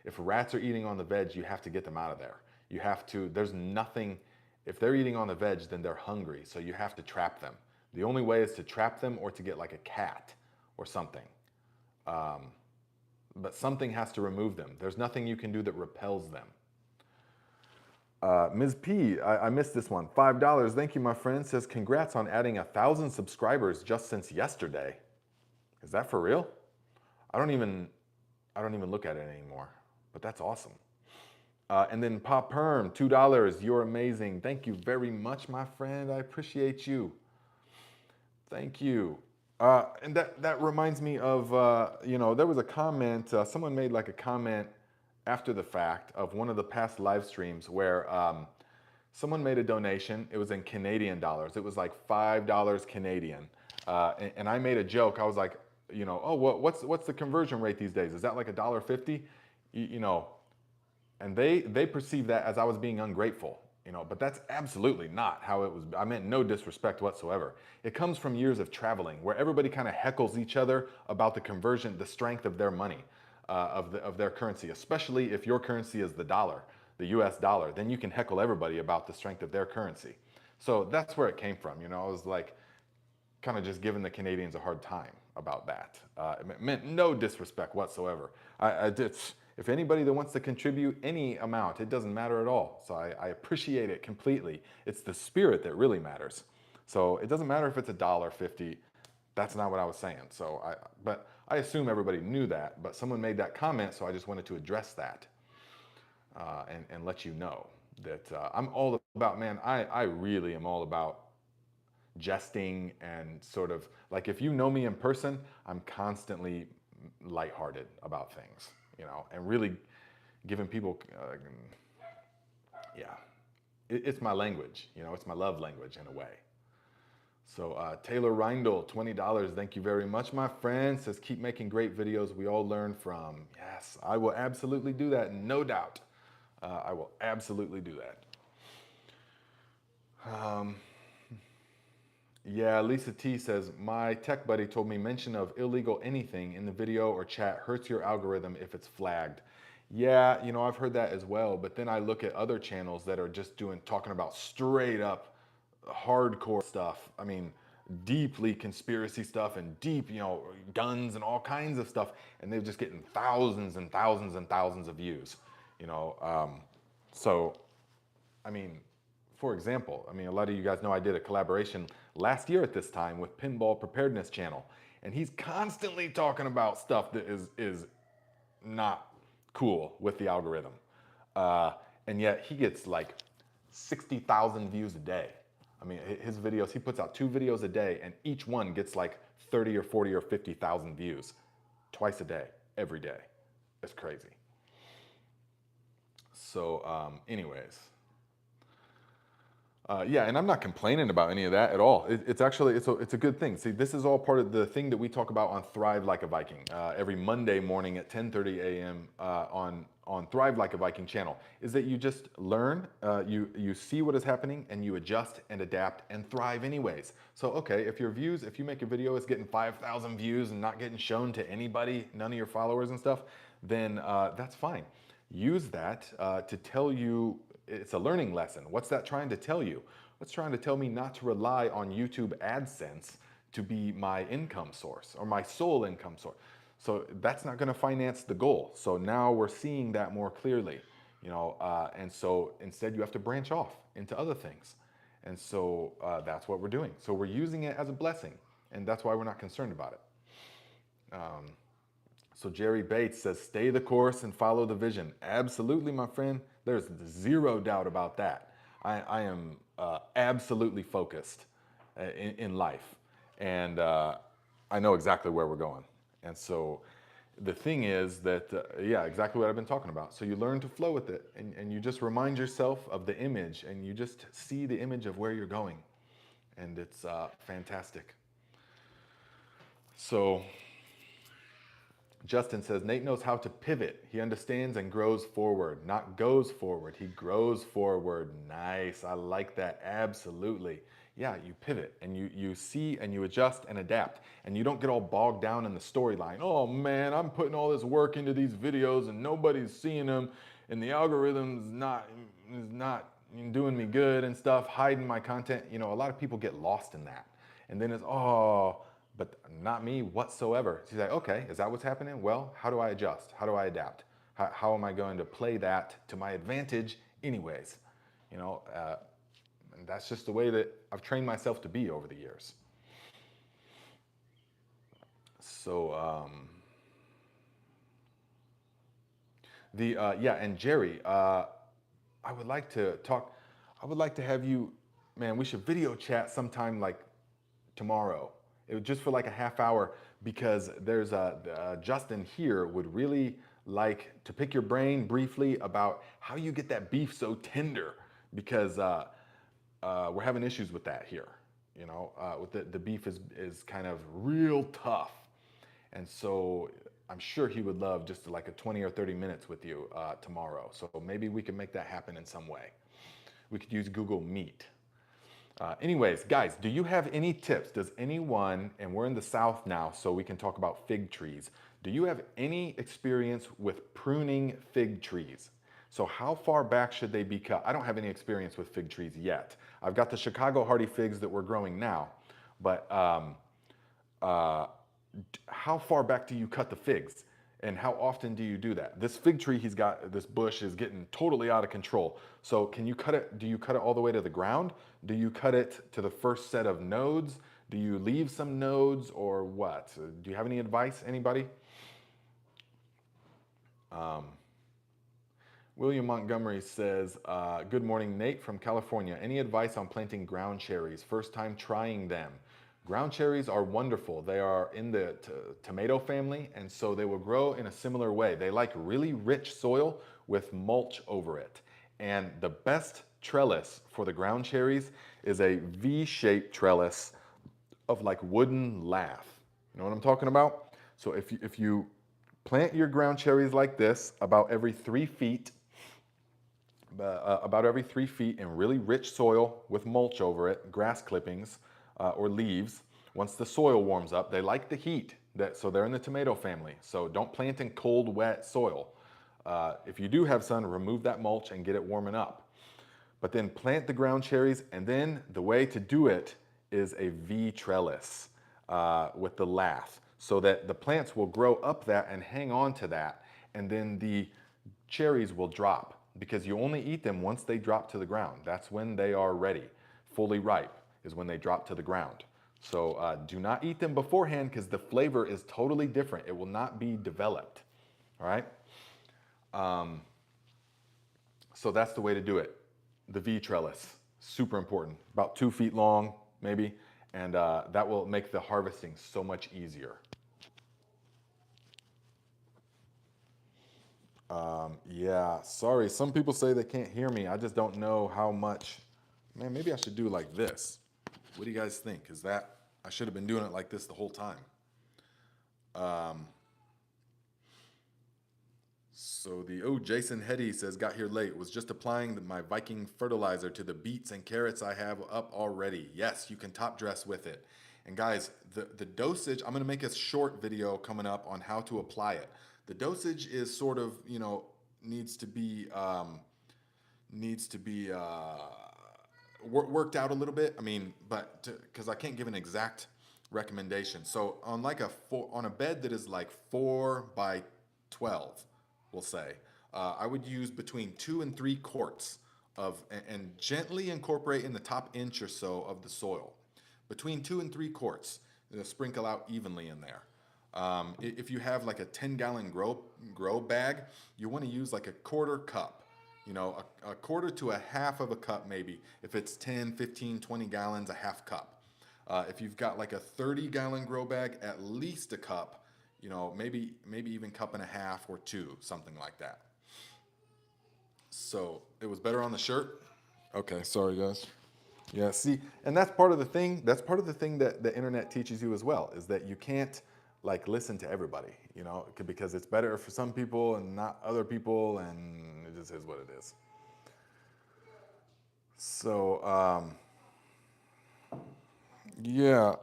if rats are eating on the veg, you have to get them out of there. You have to. There's nothing. If they're eating on the veg, then they're hungry. So you have to trap them. The only way is to trap them or to get like a cat or something. But something has to remove them. There's nothing you can do that repels them. Ms. P, I missed this one. $5. Thank you, my friend. Says, congrats on adding 1,000 subscribers just since yesterday. Is that for real? I don't even look at it anymore, but that's awesome. And then Pop Perm, $2. You're amazing. Thank you very much, my friend. I appreciate you. Thank you. And that reminds me of, there was a comment, someone made like a comment after the fact of one of the past live streams where someone made a donation. It was in Canadian dollars. It was like $5 Canadian. And I made a joke. I was like, oh, what's the conversion rate these days? Is that like $1.50? And they perceived that as I was being ungrateful. But that's absolutely not how it was. I meant no disrespect whatsoever. It comes from years of traveling where everybody kind of heckles each other about the conversion, the strength of their money. Of their currency, especially if your currency is the dollar, the US dollar, then you can heckle everybody about the strength of their currency. So that's where it came from. I was like kind of just giving the Canadians a hard time about that. It meant no disrespect whatsoever. If anybody that wants to contribute any amount, it doesn't matter at all. So I appreciate it completely. It's the spirit that really matters. So it doesn't matter if it's $1.50. That's not what I was saying. But I assume everybody knew that, but someone made that comment, so I just wanted to address that and let you know that I'm all about, man, I really am all about jesting and sort of, like if you know me in person, I'm constantly lighthearted about things, and really giving people, it's my language, it's my love language in a way. So Taylor Reindl, $20. Thank you very much, my friend. Says, keep making great videos we all learn from. Yes, I will absolutely do that, no doubt. I will absolutely do that. Yeah, Lisa T says, my tech buddy told me mention of illegal anything in the video or chat hurts your algorithm if it's flagged. Yeah, I've heard that as well, but then I look at other channels that are just talking about straight up hardcore stuff. I mean, deeply conspiracy stuff and deep, guns and all kinds of stuff, and they're just getting thousands and thousands and thousands of views, So, I mean, for example, a lot of you guys know I did a collaboration last year at this time with Pinball Preparedness Channel, and he's constantly talking about stuff that is not cool with the algorithm, and yet he gets like 60,000 views a day. His videos, he puts out 2 videos a day, and each one gets like 30 or 40 or 50,000 views twice a day, every day. It's crazy. So anyways, yeah, and I'm not complaining about any of that at all. It's actually, it's a good thing. See, this is all part of the thing that we talk about on Thrive Like a Viking every Monday morning at 10:30 a.m. On on Thrive Like a Viking channel is that you just learn, you see what is happening and you adjust and adapt and thrive anyways. So, okay, if you make a video, it's getting 5,000 views and not getting shown to anybody, none of your followers and stuff, then that's fine. Use that to tell you, it's a learning lesson. What's that trying to tell you? It's trying to tell me not to rely on YouTube AdSense to be my income source or my sole income source. So that's not going to finance the goal. So now we're seeing that more clearly, and so instead you have to branch off into other things. And so that's what we're doing. So we're using it as a blessing, and that's why we're not concerned about it. So Jerry Bates says, stay the course and follow the vision. Absolutely, my friend. There's zero doubt about that. I am absolutely focused in life. And I know exactly where we're going. And so the thing is that, yeah, exactly what I've been talking about. So you learn to flow with it, and you just remind yourself of the image, and you just see the image of where you're going. And it's fantastic. So Justin says, Nate knows how to pivot. He understands and grows forward, not goes forward. He grows forward. Nice. I like that. Absolutely. Yeah, you pivot and you see and you adjust and adapt, and you don't get all bogged down in the storyline. Oh man, I'm putting all this work into these videos and nobody's seeing them, and the algorithm's is not doing me good and stuff, hiding my content. A lot of people get lost in that. And then it's, but not me whatsoever. She's like, okay, is that what's happening? Well, how do I adjust? How do I adapt? How am I going to play that to my advantage anyways? And that's just the way that I've trained myself to be over the years. So, yeah, and Jerry, I would like to talk, I would like to have you, man, we should video chat sometime like tomorrow. It was just for like a half hour, because there's Justin here would really like to pick your brain briefly about how you get that beef so tender, because we're having issues with that here. With the beef is kind of real tough, and so I'm sure he would love just like a 20 or 30 minutes with you tomorrow. So maybe we can make that happen in some way. We could use Google Meet. Anyways, guys, do you have any tips? Does anyone, and we're in the South now, so we can talk about fig trees. Do you have any experience with pruning fig trees? So how far back should they be cut? I don't have any experience with fig trees yet. I've got the Chicago hardy figs that we're growing now, but how far back do you cut the figs? And how often do you do that? This fig tree he's got, this bush is getting totally out of control. So can you cut it? Do you cut it all the way to the ground? Do you cut it to the first set of nodes? Do you leave some nodes, or what? Do you have any advice, anybody? William Montgomery says, good morning, Nate from California. Any advice on planting ground cherries? First time trying them. Ground cherries are wonderful. They are in the tomato family, and so they will grow in a similar way. They like really rich soil with mulch over it. And the best trellis for the ground cherries is a V-shaped trellis of like wooden lath. You know what I'm talking about? So if you plant your ground cherries like this about every 3 feet, in really rich soil with mulch over it, grass clippings, or leaves. Once the soil warms up, they like the heat, so they're in the tomato family. So don't plant in cold, wet soil. If you do have sun, remove that mulch and get it warming up. But then plant the ground cherries, and then the way to do it is a V trellis with the lath, so that the plants will grow up that and hang on to that, and then the cherries will drop, because you only eat them once they drop to the ground. That's when they are ready, fully ripe, is when they drop to the ground. So do not eat them beforehand, because the flavor is totally different. It will not be developed, all right? So that's the way to do it. The V trellis, super important. About 2 feet long, maybe, and that will make the harvesting so much easier. Yeah, sorry, some people say they can't hear me. I just don't know how much. Man, maybe I should do like this. What do you guys think? Is that, I should have been doing it like this the whole time. Jason Hetty says, got here late, was just applying my Viking fertilizer to the beets and carrots I have up already. Yes, you can top dress with it. And guys, the dosage, I'm gonna make a short video coming up on how to apply it. The dosage is sort of, needs to be, worked out a little bit. I mean, but because I can't give an exact recommendation. So on on a bed that is like 4 by 12, we'll say, I would use between 2 and 3 quarts and gently incorporate in the top inch or so of the soil. Between 2 and 3 quarts, sprinkle out evenly in there. If you have like a 10-gallon grow bag, you want to use like a quarter cup, a quarter to a half of a cup maybe. If it's 10, 15, 20 gallons, a half cup. If you've got like a 30-gallon grow bag, at least a cup, maybe even cup and a half or two, something like that. So it was better on the shirt. Okay, sorry guys. Yeah, see, and that's part of the thing. That's part of the thing that the internet teaches you as well, is that you can't like listen to everybody, because it's better for some people and not other people, and it just is what it is. So, yeah,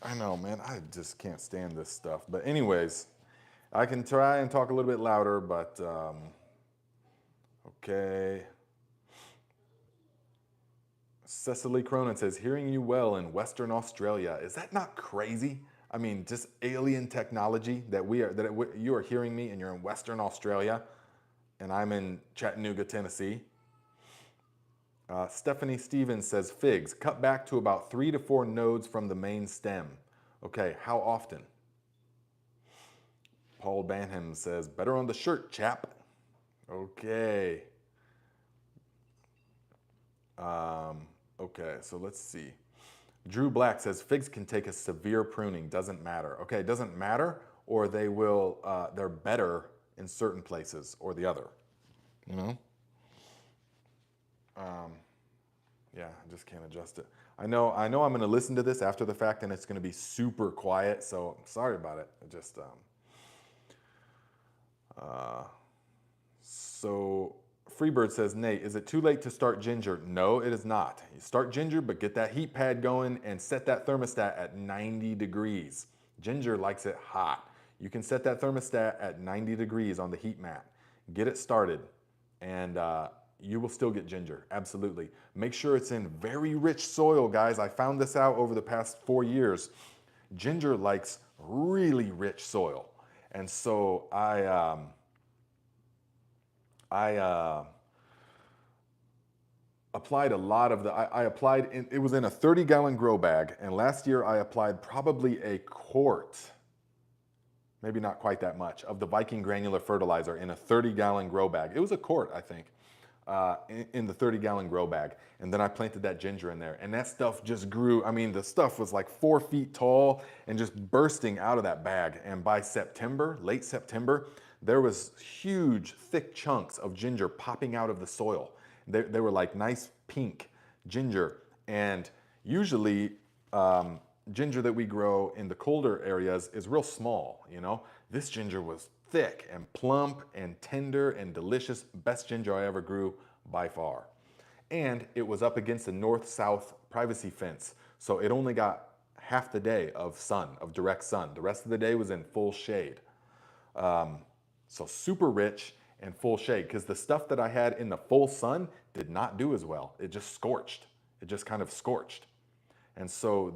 I know, man. I just can't stand this stuff. But anyways, I can try and talk a little bit louder, but okay. Cecily Cronin says, hearing you well in Western Australia. Is that not crazy? I mean, just alien technology that you are hearing me and you're in Western Australia and I'm in Chattanooga, Tennessee. Stephanie Stevens says, figs, cut back to about 3 to 4 nodes from the main stem. Okay, how often? Paul Banham says, better on the shirt, chap. Okay. Okay, so let's see. Drew Black says, figs can take a severe pruning, doesn't matter. Okay, it doesn't matter, or they're better in certain places or the other, Yeah, I just can't adjust it. I know I'm gonna listen to this after the fact and it's gonna be super quiet, so sorry about it. So Freebird says, Nate, is it too late to start ginger? No, it is not. You start ginger, but get that heat pad going and set that thermostat at 90 degrees. Ginger likes it hot. You can set that thermostat at 90 degrees on the heat mat. Get it started, and you will still get ginger, absolutely. Make sure it's in very rich soil, guys. I found this out over the past 4 years. Ginger likes really rich soil. And so I applied a lot of it was in a 30-gallon grow bag, and last year I applied probably a quart, maybe not quite that much, of the Viking granular fertilizer in a 30-gallon grow bag. It was a quart, I think, in the 30-gallon grow bag. And then I planted that ginger in there, and that stuff just grew. I mean, the stuff was like 4 feet tall and just bursting out of that bag. And by September, late September, there was huge, thick chunks of ginger popping out of the soil. They were like nice pink ginger. And usually, ginger that we grow in the colder areas is real small, This ginger was thick and plump and tender and delicious. Best ginger I ever grew by far. And it was up against a north-south privacy fence. So it only got half the day of direct sun. The rest of the day was in full shade. So super rich and full shade, because the stuff that I had in the full sun did not do as well. It just scorched. It just kind of scorched. And so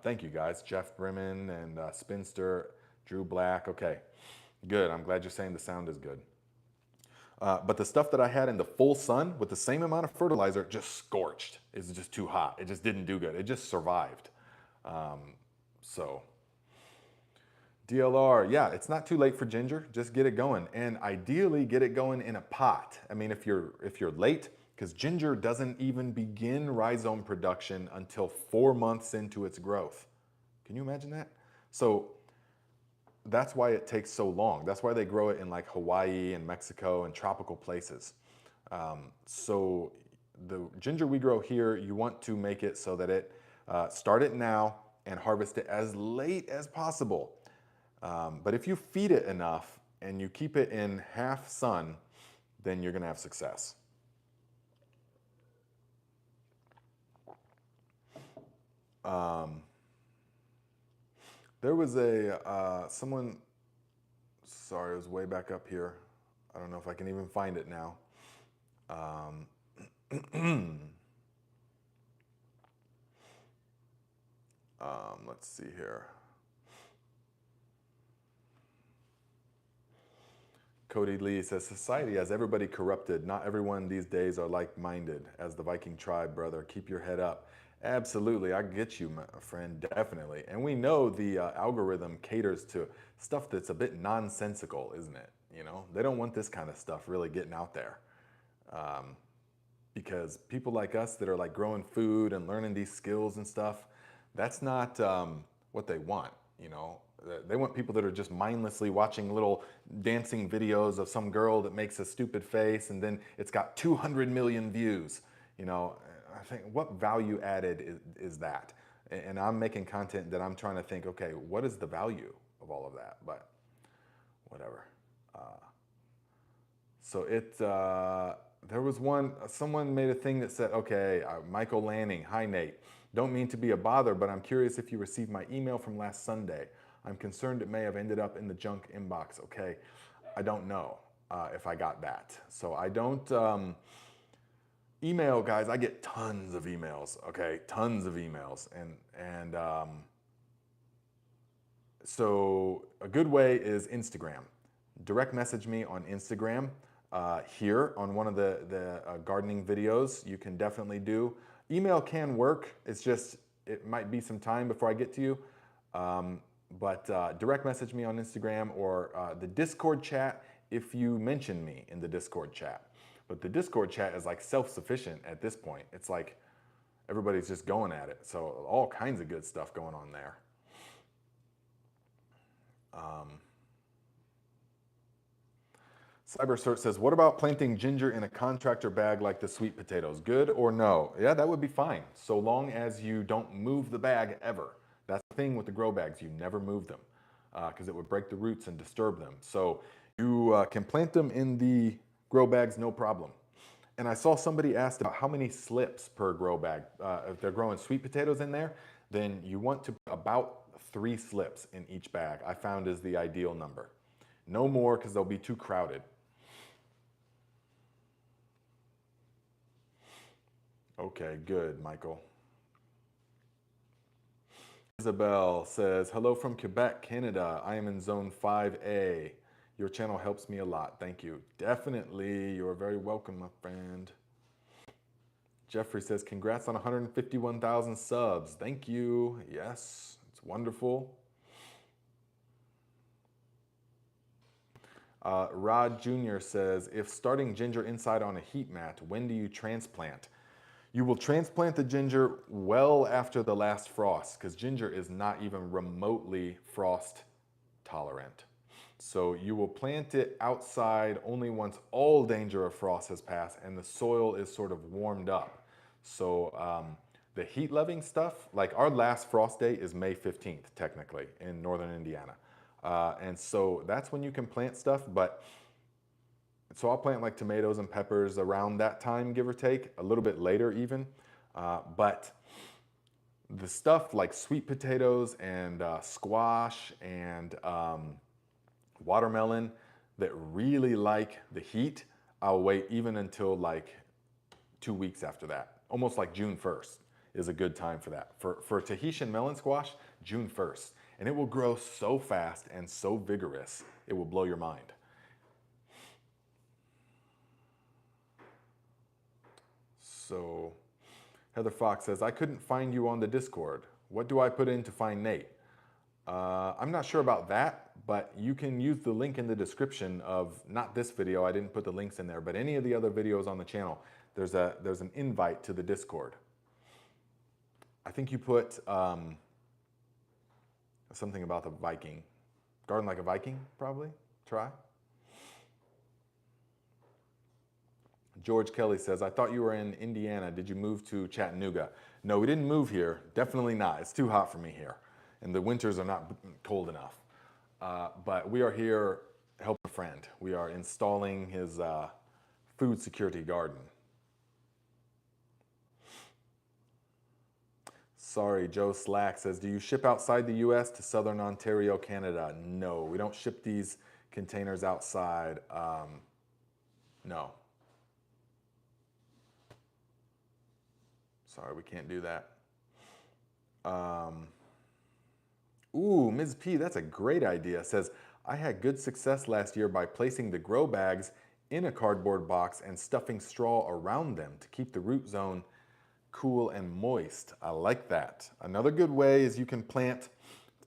thank you guys, Jeff Brimman and Spinster, Drew Black. Okay, good. I'm glad you're saying the sound is good. But the stuff that I had in the full sun with the same amount of fertilizer just scorched. It's just too hot. It just didn't do good. It just survived. So DLR, yeah, it's not too late for ginger. Just get it going, and ideally get it going in a pot. I mean, if you're late, because ginger doesn't even begin rhizome production until 4 months into its growth. Can you imagine that? So that's why it takes so long. That's why they grow it in like Hawaii and Mexico and tropical places. So the ginger we grow here, you want to make it so that start it now and harvest it as late as possible. But if you feed it enough, and you keep it in half sun, then you're gonna have success. There was someone, sorry, it was way back up here. I don't know if I can even find it now. Let's see here. Cody Lee says, society has everybody corrupted. Not everyone these days are like-minded. As the Viking Tribe, brother, keep your head up. Absolutely, I get you, my friend, definitely. And we know the algorithm caters to stuff that's a bit nonsensical, isn't it? You know, they don't want this kind of stuff really getting out there. Because people like us that are like growing food and learning these skills and stuff, that's not what they want, you know. They want people that are just mindlessly watching little dancing videos of some girl that makes a stupid face and then it's got 200 million views. You know, I think what value added is that? And I'm making content that I'm trying to think, okay, what is the value of all of that? But whatever. So there was someone made a thing that said, okay, Michael Lanning, hi Nate. Don't mean to be a bother, but I'm curious if you received my email from last Sunday. I'm concerned it may have ended up in the junk inbox. Okay, I don't know if I got that. So I don't email, guys. I get tons of emails. Okay, tons of emails, and so a good way is Instagram. Direct message me on Instagram. Here on one of the gardening videos, you can definitely do. Email can work. It's just, it might be some time before I get to you. But direct message me on Instagram or the Discord chat if you mention me in the Discord chat. But the Discord chat is like self-sufficient at this point. It's like everybody's just going at it. So all kinds of good stuff going on there. CyberCert says, what about planting ginger in a contractor bag like the sweet potatoes? Good or no? Yeah, that would be fine, so long as you don't move the bag ever. That's the thing with the grow bags, you never move them because it would break the roots and disturb them. So you can plant them in the grow bags, no problem. And I saw somebody asked about how many slips per grow bag. If they're growing sweet potatoes in there, then you want to put about 3 slips in each bag, I found is the ideal number. No more because they'll be too crowded. Okay, good, Michael. Isabel says, hello from Quebec, Canada. I am in zone 5A. Your channel helps me a lot. Thank you. Definitely. You're very welcome, my friend. Jeffrey says, congrats on 151,000 subs. Thank you. Yes, it's wonderful. Rod Jr. says, if starting ginger inside on a heat mat, when do you transplant? You will transplant the ginger well after the last frost because ginger is not even remotely frost tolerant. So you will plant it outside only once all danger of frost has passed and the soil is sort of warmed up. So the heat loving stuff, like our last frost day is May 15th, technically, in northern Indiana. And so that's when you can plant stuff, but so I'll plant like tomatoes and peppers around that time, give or take, a little bit later even. But the stuff like sweet potatoes and squash and watermelon that really like the heat, I'll wait even until like 2 weeks after that. Almost like June 1st is a good time for that. For Tahitian melon squash, June 1st. And it will grow so fast and so vigorous, it will blow your mind. So Heather Fox says, I couldn't find you on the Discord. What do I put in to find Nate? I'm not sure about that, but you can use the link in the description of, not this video, I didn't put the links in there, but any of the other videos on the channel, there's an invite to the Discord. I think you put something about the Viking. Garden Like a Viking, probably, try. George Kelly says, I thought you were in Indiana. Did you move to Chattanooga? No, we didn't move here. Definitely not. It's too hot for me here. And the winters are not cold enough. But we are here helping friend. We are installing his food security garden. Sorry, Joe Slack says, do you ship outside the US to Southern Ontario, Canada? No, we don't ship these containers outside. No. Sorry, we can't do that. Ooh, Ms. P, that's a great idea. Says, I had good success last year by placing the grow bags in a cardboard box and stuffing straw around them to keep the root zone cool and moist. I like that. Another good way is you can plant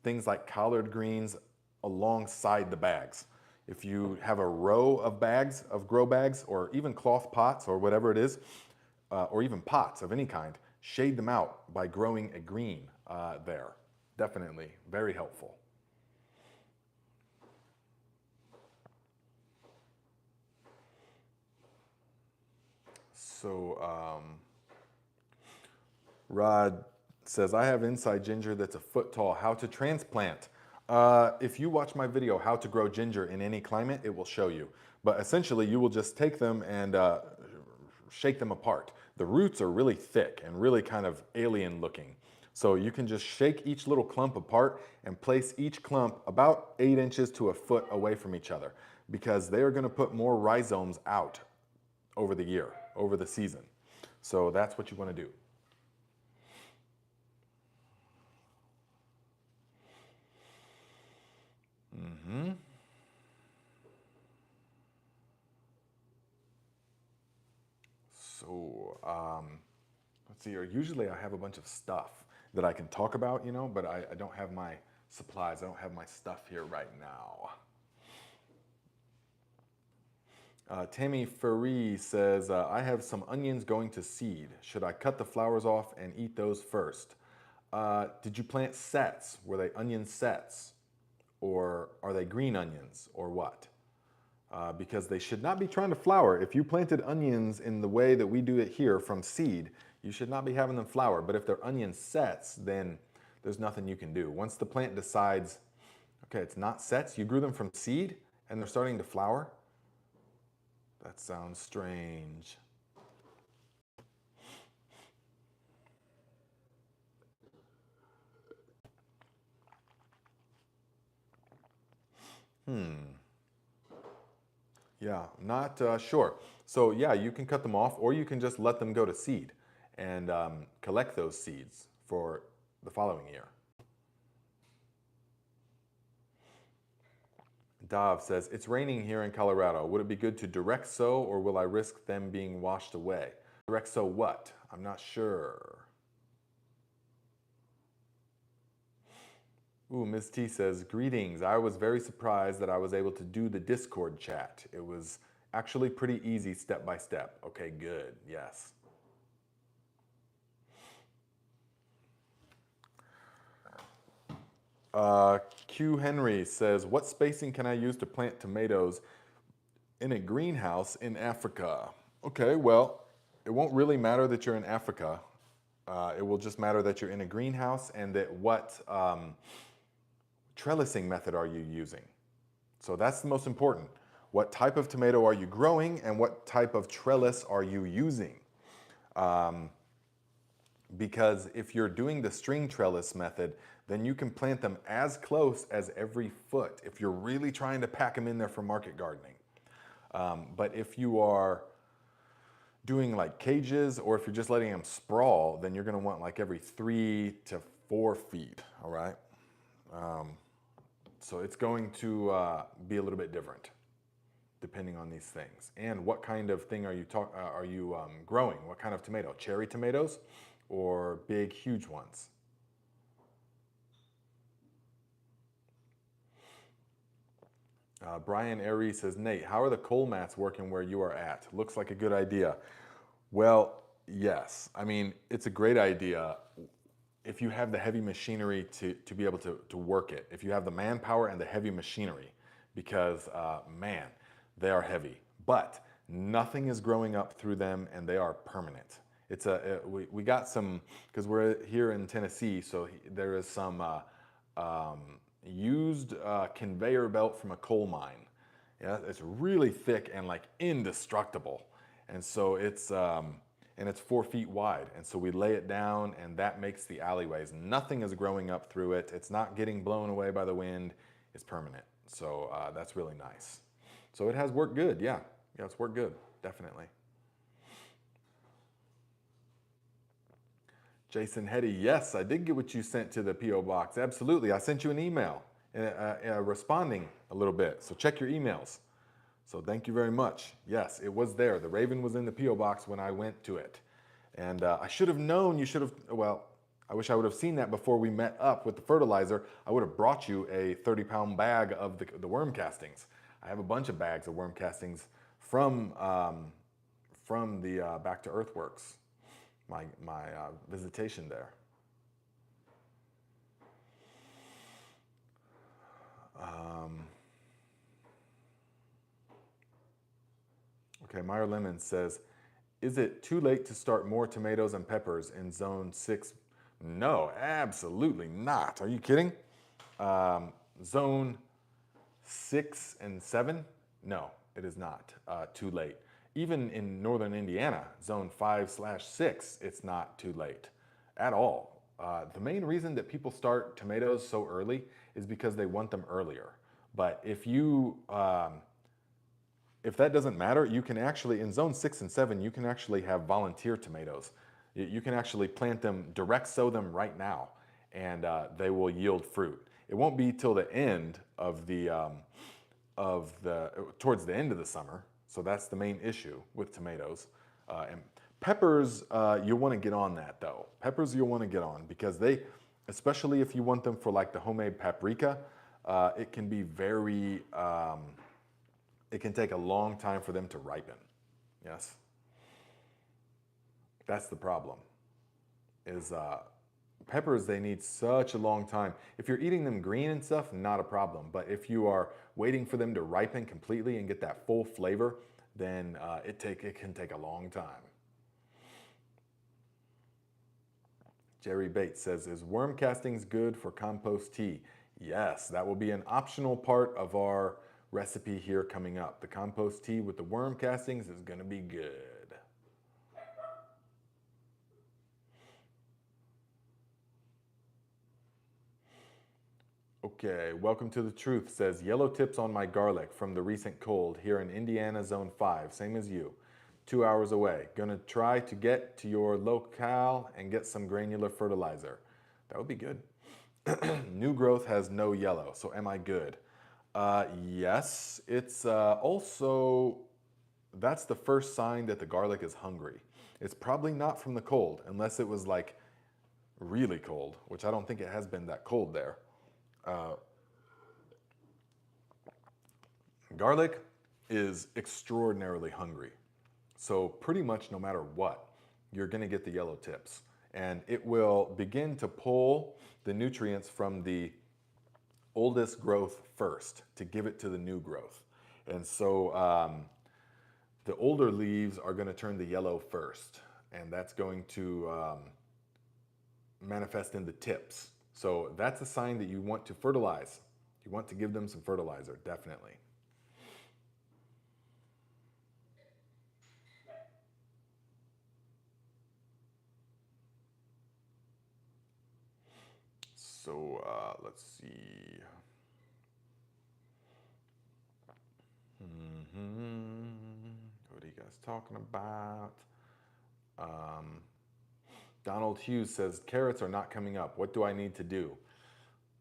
things like collard greens alongside the bags. If you have a row of bags, of grow bags, or even cloth pots or whatever it is, or even pots of any kind, shade them out by growing a green there. Definitely very helpful. So Rod says, I have inside ginger that's a foot tall. How to transplant? If you watch my video, how to grow ginger in any climate, it will show you. But essentially, you will just take them and shake them apart. The roots are really thick and really kind of alien looking. So you can just shake each little clump apart and place each clump about 8 inches to a foot away from each other, because they are going to put more rhizomes out over the year, over the season. So that's what you want to do. So let's see here. Usually I have a bunch of stuff that I can talk about, you know, but I don't have my supplies. I don't have my stuff here right now. Tammy Ferry says, I have some onions going to seed. Should I cut the flowers off and eat those first? Did you plant sets? Were they onion sets? Or are they green onions or what? Because they should not be trying to flower. If you planted onions in the way that we do it here from seed, you should not be having them flower. But if they're onion sets, then there's nothing you can do. Once the plant decides, okay, it's not sets, you grew them from seed and they're starting to flower, that sounds strange. Yeah, not sure. So yeah, you can cut them off, or you can just let them go to seed and collect those seeds for the following year. Dav says, it's raining here in Colorado. Would it be good to direct sow, or will I risk them being washed away? Direct sow what? I'm not sure. Ooh, Ms. T says, greetings. I was very surprised that I was able to do the Discord chat. It was actually pretty easy step by step. Okay, good, yes. Q Henry says, what spacing can I use to plant tomatoes in a greenhouse in Africa? Okay, well, it won't really matter that you're in Africa. It will just matter that you're in a greenhouse and that what trellising method are you using? So that's the most important. What type of tomato are you growing and what type of trellis are you using? Because if you're doing the string trellis method, then you can plant them as close as every foot if you're really trying to pack them in there for market gardening. But if you are doing like cages, or if you're just letting them sprawl, then you're going to want like every 3 to 4 feet, all right? So it's going to be a little bit different depending on these things. And what kind of thing are you growing? What kind of tomato? Cherry tomatoes or big, huge ones? Brian Airy says, Nate, how are the coal mats working where you are at? Looks like a good idea. Well, yes. I mean, it's a great idea if you have the heavy machinery to be able to work it. If you have the manpower and the heavy machinery, because man, they are heavy. But nothing is growing up through them and they are permanent. It's we got some, because we're here in Tennessee, so there is some used conveyor belt from a coal mine. Yeah, it's really thick and like indestructible. And so it's 4 feet wide. And so we lay it down and that makes the alleyways. Nothing is growing up through it. It's not getting blown away by the wind. It's permanent. So that's really nice. So it has worked good. Yeah. Yeah, it's worked good. Definitely. Jason Hetty, yes, I did get what you sent to the P.O. box. Absolutely. I sent you an email responding a little bit. So check your emails. So thank you very much. Yes, it was there. The Raven was in the P.O. box when I went to it. And I should have known, you should have, well, I wish I would have seen that before we met up with the fertilizer. I would have brought you a 30-pound bag of the worm castings. I have a bunch of bags of worm castings from the Back to Earthworks, my visitation there. Okay, Meyer Lemon says, is it too late to start more tomatoes and peppers in zone 6? No, absolutely not. Are you kidding? Zone 6 and 7? No, it is not too late. Even in northern Indiana, zone 5/6, it's not too late at all. The main reason that people start tomatoes so early is because they want them earlier. But if that doesn't matter, you can actually, in zone 6 and 7, you can actually have volunteer tomatoes. You can actually plant them, direct sow them right now, and they will yield fruit. It won't be till the end towards the end of the summer. So that's the main issue with tomatoes. And peppers, you'll want to get on that though. Peppers you'll want to get on because especially if you want them for like the homemade paprika, it can be it can take a long time for them to ripen. Yes. That's the problem. Is peppers, they need such a long time. If you're eating them green and stuff, not a problem. But if you are waiting for them to ripen completely and get that full flavor, then it can take a long time. Jerry Bates says, is worm castings good for compost tea? Yes, that will be an optional part of our recipe here coming up. The compost tea with the worm castings is going to be good. Okay, welcome to the truth says, yellow tips on my garlic from the recent cold here in Indiana zone 5, same as you. 2 hours away. Gonna try to get to your locale and get some granular fertilizer. That would be good. New growth has no yellow, so am I good? Yes, it's also, that's the first sign that the garlic is hungry. It's probably not from the cold, unless it was like really cold, which I don't think it has been that cold there. Garlic is extraordinarily hungry. So pretty much no matter what, you're gonna get the yellow tips. And it will begin to pull the nutrients from the oldest growth first to give it to the new growth. And so the older leaves are gonna turn the yellow first. And that's going to manifest in the tips. So that's a sign that you want to fertilize. You want to give them some fertilizer, definitely. So let's see. What are you guys talking about? Donald Hughes says, carrots are not coming up. What do I need to do?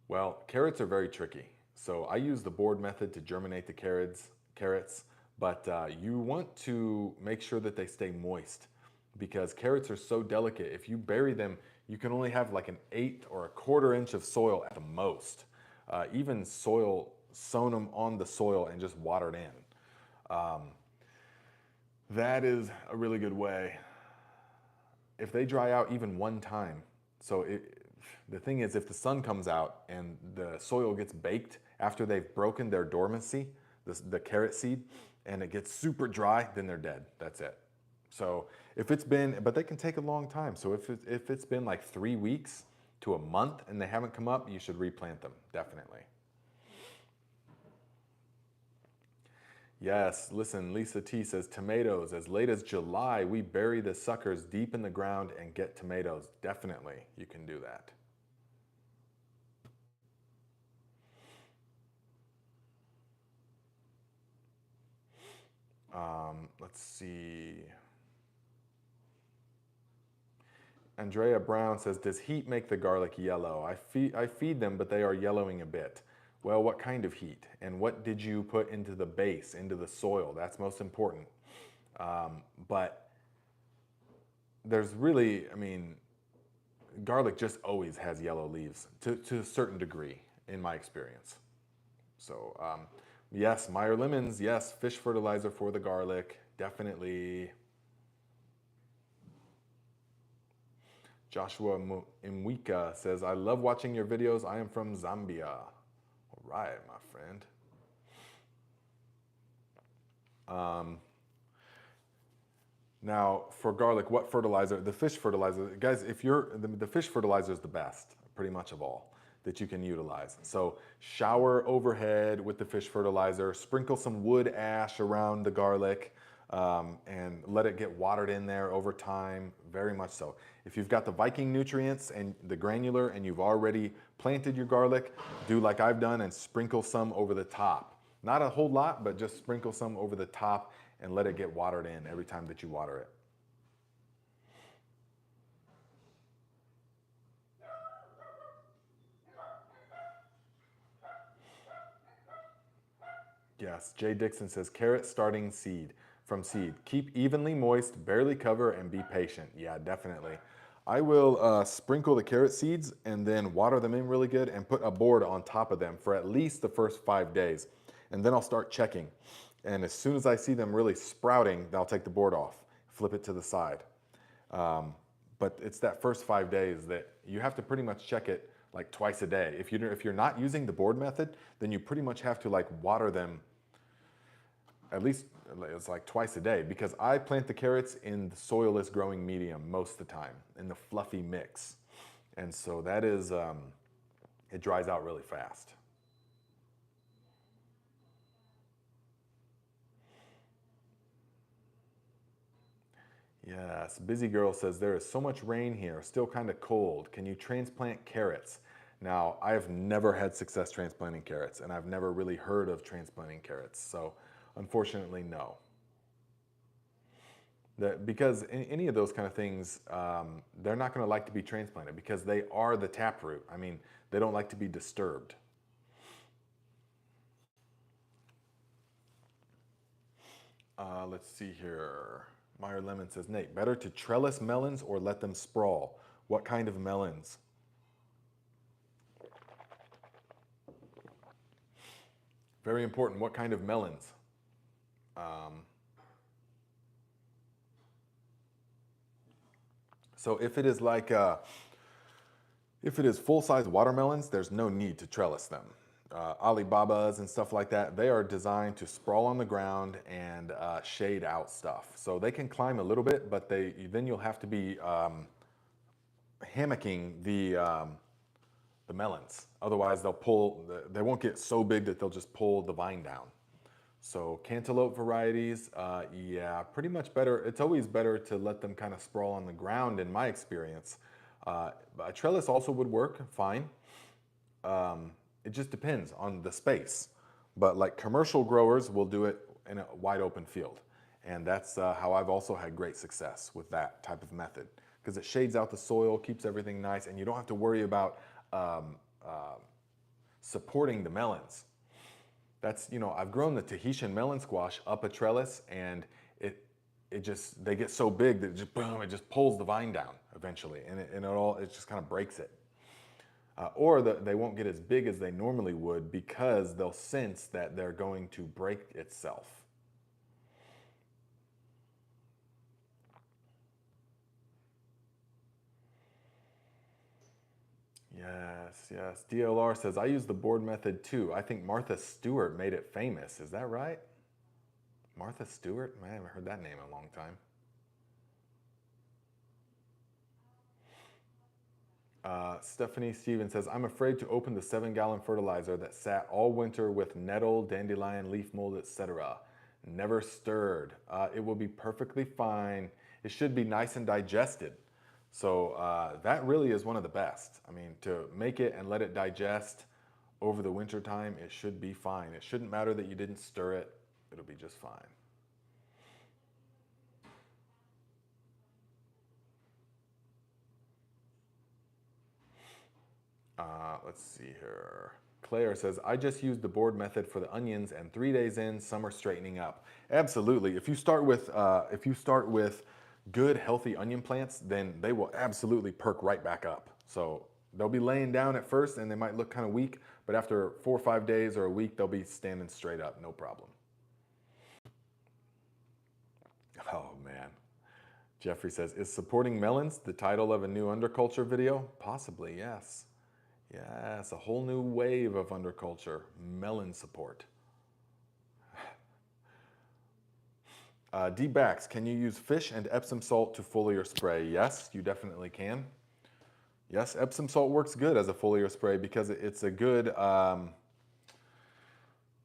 Well, carrots are very tricky. So I use the board method to germinate the carrots, but you want to make sure that they stay moist because carrots are so delicate. If you bury them, you can only have like an 1/8 or 1/4 inch of soil at the most. Even soil, sown them on the soil and just watered in. That is a really good way. If they dry out even one time, the thing is, if the sun comes out and the soil gets baked after they've broken their dormancy, the carrot seed, and it gets super dry, then they're dead. That's it. So if it's been, but they can take a long time. So if it's been like 3 weeks to a month and they haven't come up, you should replant them, definitely. Yes, listen, Lisa T says tomatoes. As late as July, we bury the suckers deep in the ground and get tomatoes. Definitely, you can do that. Let's see. Andrea Brown says, does heat make the garlic yellow? I feed them, but they are yellowing a bit. Well, what kind of heat? And what did you put into the base, into the soil? That's most important. But there's really, I mean, garlic just always has yellow leaves to a certain degree, in my experience. So, yes, Meyer lemons, yes, fish fertilizer for the garlic, definitely. Joshua Imwika says, I love watching your videos. I am from Zambia. All right, my friend. Now, for garlic, what fertilizer? The fish fertilizer. Guys, if you're, the fish fertilizer is the best, pretty much of all, that you can utilize. So shower overhead with the fish fertilizer, sprinkle some wood ash around the garlic, and let it get watered in there over time, very much so. If you've got the Viking nutrients and the granular and you've already planted your garlic, do like I've done and sprinkle some over the top. Not a whole lot, but just sprinkle some over the top and let it get watered in every time that you water it. Yes, Jay Dixon says carrot starting seed from seed. Keep evenly moist, barely cover, and be patient. Yeah, definitely. I will sprinkle the carrot seeds and then water them in really good and put a board on top of them for at least the first 5 days. And then I'll start checking. And as soon as I see them really sprouting, I'll take the board off, flip it to the side. But it's that first 5 days that you have to pretty much check it like twice a day. If you're not using the board method, then you pretty much have to like water them at least it's like twice a day, because I plant the carrots in the soilless growing medium most of the time, in the fluffy mix. And so that is, it dries out really fast. Yes, Busy Girl says, there is so much rain here, still kind of cold. Can you transplant carrots? Now, I have never had success transplanting carrots, and I've never really heard of transplanting carrots. So unfortunately, no. Because any of those kind of things, they're not going to like to be transplanted because they are the taproot. I mean, they don't like to be disturbed. Let's see here. Meyer Lemon says, Nate, better to trellis melons or let them sprawl? What kind of melons? Very important. What kind of melons? So if it is like, if it is full-size watermelons, there's no need to trellis them. Alibabas and stuff like that, they are designed to sprawl on the ground and shade out stuff. So they can climb a little bit, but then you'll have to be hammocking the melons. Otherwise, they won't get so big that they'll just pull the vine down. So cantaloupe varieties, yeah, pretty much better. It's always better to let them kind of sprawl on the ground in my experience. A trellis also would work fine. It just depends on the space. But like commercial growers will do it in a wide open field. And that's how I've also had great success with that type of method, because it shades out the soil, keeps everything nice, and you don't have to worry about supporting the melons. That's, I've grown the Tahitian melon squash up a trellis, and they get so big that it just boom, it just pulls the vine down eventually, and it just kind of breaks it. Or they won't get as big as they normally would because they'll sense that they're going to break itself. Yes, yes. DLR says, I use the board method too. I think Martha Stewart made it famous. Is that right? Martha Stewart? Man, I haven't heard that name in a long time. Stephanie Stevens says, I'm afraid to open the 7-gallon fertilizer that sat all winter with nettle, dandelion, leaf mold, etc. never stirred. It will be perfectly fine. It should be nice and digested. So that really is one of the best. I mean, to make it and let it digest over the winter time, it should be fine. It shouldn't matter that you didn't stir it. It'll be just fine. Let's see here. Claire says, I just used the board method for the onions, and 3 days in, some are straightening up. Absolutely. If you start with good, healthy onion plants, then they will absolutely perk right back up. So they'll be laying down at first, and they might look kind of weak, but after 4 or 5 days or a week, they'll be standing straight up, no problem. Oh man. Jeffrey says, is supporting melons the title of a new underculture video? Possibly, yes. Yes, a whole new wave of underculture, melon support. D-Backs, can you use fish and Epsom salt to foliar spray? Yes, you definitely can. Yes, Epsom salt works good as a foliar spray because it's a good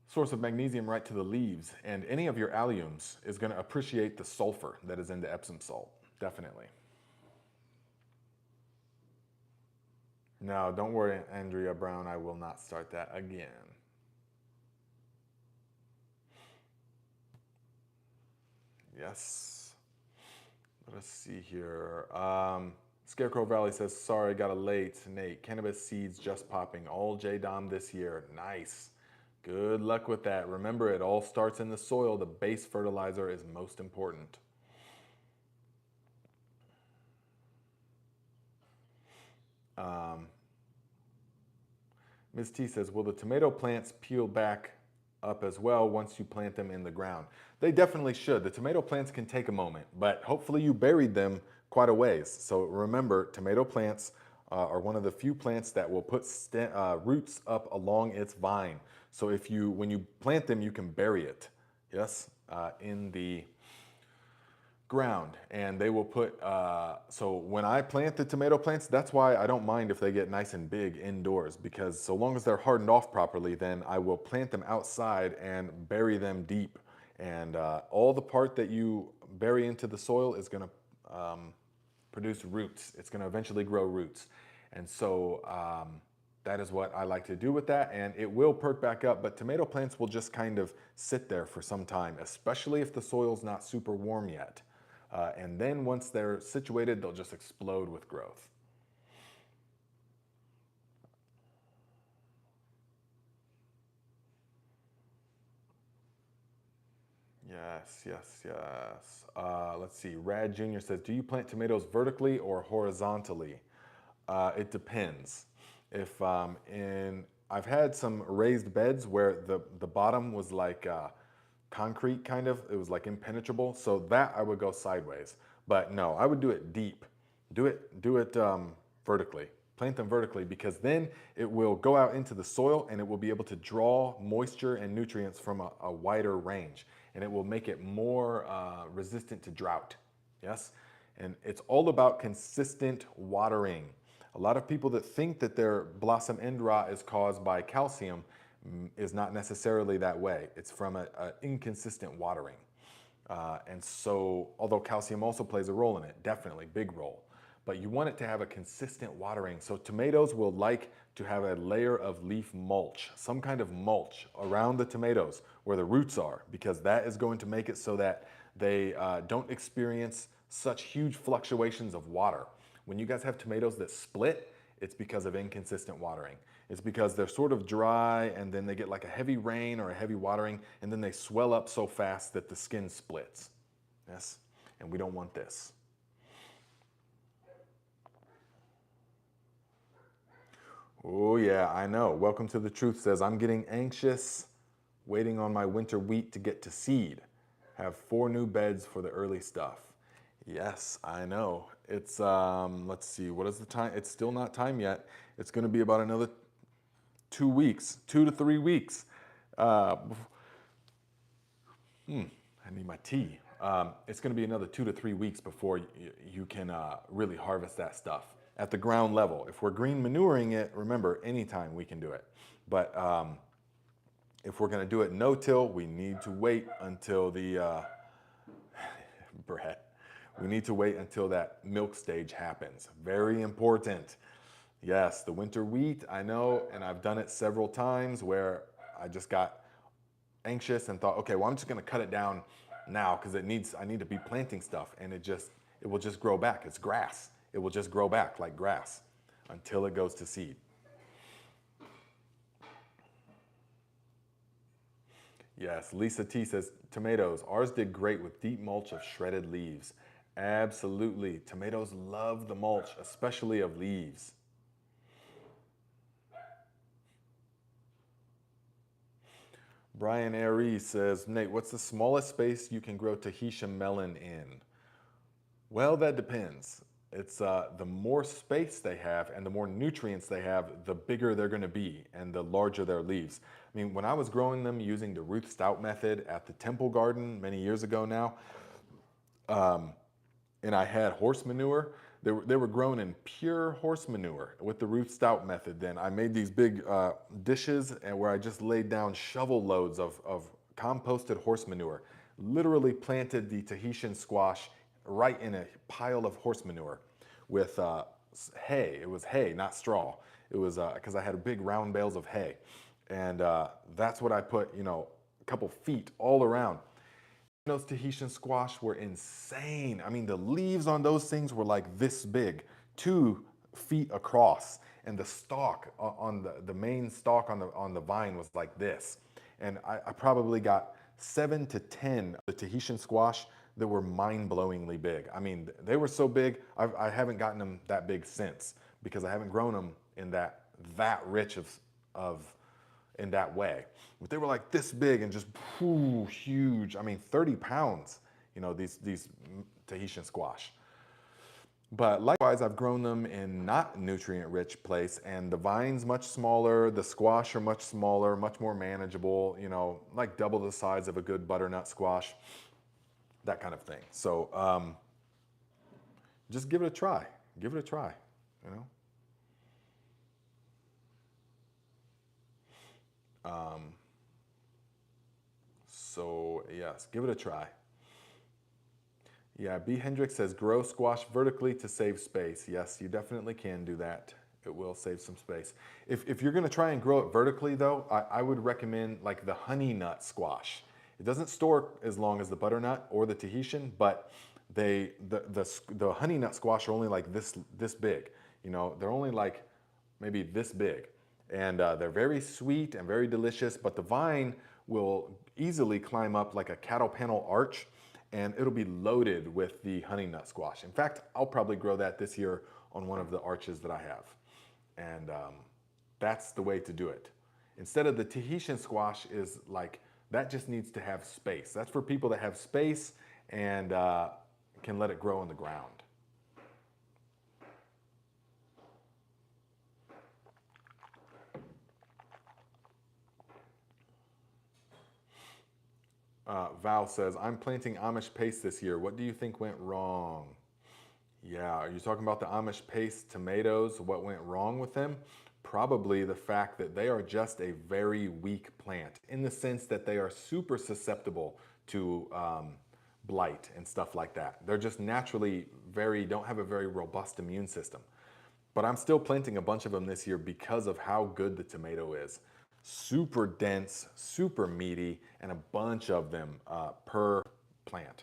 source of magnesium right to the leaves, and any of your alliums is going to appreciate the sulfur that is in the Epsom salt, definitely. No, don't worry, Andrea Brown, I will not start that again. Yes. Let us see here. Scarecrow Valley says, sorry, got a late. Nate, cannabis seeds just popping. All JDOM this year. Nice. Good luck with that. Remember, it all starts in the soil. The base fertilizer is most important. Ms. T says, will the tomato plants peel back up as well once you plant them in the ground? They definitely should. The tomato plants can take a moment, but hopefully you buried them quite a ways. So remember, tomato plants are one of the few plants that will put roots up along its vine. So when you plant them, you can bury it, yes, in the ground, and they will put, so when I plant the tomato plants, that's why I don't mind if they get nice and big indoors, because so long as they're hardened off properly, then I will plant them outside and bury them deep. And all the part that you bury into the soil is going to produce roots. It's going to eventually grow roots. And so that is what I like to do with that, and it will perk back up, but tomato plants will just kind of sit there for some time, especially if the soil's not super warm yet. And then once they're situated, they'll just explode with growth. Yes, yes, yes. Let's see. Rad Jr. says, do you plant tomatoes vertically or horizontally? It depends. If I've had some raised beds where the bottom was like concrete kind of, it was like impenetrable, so that I would go sideways. But no, I would do it deep. Do it vertically. Plant them vertically, because then it will go out into the soil and it will be able to draw moisture and nutrients from a wider range, and it will make it more resistant to drought. Yes, and it's all about consistent watering. A lot of people that think that their blossom end rot is caused by calcium is not necessarily that way. It's from an inconsistent watering. And so, although calcium also plays a role in it, definitely, big role, but you want it to have a consistent watering. So tomatoes will like to have a layer of leaf mulch, some kind of mulch around the tomatoes where the roots are, because that is going to make it so that they don't experience such huge fluctuations of water. When you guys have tomatoes that split, it's because of inconsistent watering. It's because they're sort of dry and then they get like a heavy rain or a heavy watering, and then they swell up so fast that the skin splits. Yes, and we don't want this. Oh yeah, I know. Welcome to the Truth says, I'm getting anxious waiting on my winter wheat to get to seed. Have 4 new beds for the early stuff. Yes, I know. It's, let's see, what is the time? It's still not time yet. It's going to be about another 2 weeks, 2 to 3 weeks. I need my tea. It's going to be another 2 to 3 weeks before you can really harvest that stuff at the ground level. If we're green manuring it, remember, anytime we can do it. But If we're gonna do it no-till, we need to wait until the, Brett, we need to wait until that milk stage happens. Very important. Yes, the winter wheat, I know, and I've done it several times where I just got anxious and thought, okay, well, I'm just gonna cut it down now because I need to be planting stuff, and it will just grow back. It's grass. It will just grow back like grass until it goes to seed. Yes, Lisa T says, tomatoes. Ours did great with deep mulch of shredded leaves. Absolutely. Tomatoes love the mulch, especially of leaves. Brian Aries says, Nate, what's the smallest space you can grow Tahitian melon in? Well, that depends. It's the more space they have and the more nutrients they have, the bigger they're going to be and the larger their leaves. I mean, when I was growing them using the Ruth Stout method at the Temple Garden many years ago now, and I had horse manure, they were grown in pure horse manure with the Ruth Stout method. Then I made these big dishes and where I just laid down shovel loads of composted horse manure, literally planted the Tahitian squash right in a pile of horse manure with hay. It was hay, not straw. It was because I had big round bales of hay. And that's what I put, a couple feet all around. Those Tahitian squash were insane. I mean, the leaves on those things were like this big, 2 feet across. And the stalk on the main stalk on the vine was like this. And I probably got 7 to 10 of the Tahitian squash that were mind-blowingly big. I mean, they were so big, I haven't gotten them that big since because I haven't grown them in that rich of in that way. But they were like this big and just huge. I mean, 30 pounds, these Tahitian squash. But likewise, I've grown them in not nutrient-rich place, and the vine's much smaller, the squash are much smaller, much more manageable, like double the size of a good butternut squash, that kind of thing. So just give it a try. Give it a try, So yes, give it a try. Yeah, B. Hendricks says grow squash vertically to save space. Yes, you definitely can do that. It will save some space. If you're gonna try and grow it vertically though, I would recommend like the honey nut squash. It doesn't store as long as the butternut or the Tahitian, but the honey nut squash are only like this big. They're only like maybe this big. And they're very sweet and very delicious, but the vine will easily climb up like a cattle panel arch and it'll be loaded with the honey nut squash. In fact, I'll probably grow that this year on one of the arches that I have. And that's the way to do it. Instead of the Tahitian squash is like, that just needs to have space. That's for people that have space and can let it grow in the ground. Val says, I'm planting Amish paste this year. What do you think went wrong? Yeah, are you talking about the Amish paste tomatoes? What went wrong with them? Probably the fact that they are just a very weak plant in the sense that they are super susceptible to blight and stuff like that. They're just naturally don't have a very robust immune system. But I'm still planting a bunch of them this year because of how good the tomato is. Super dense, super meaty, and a bunch of them per plant.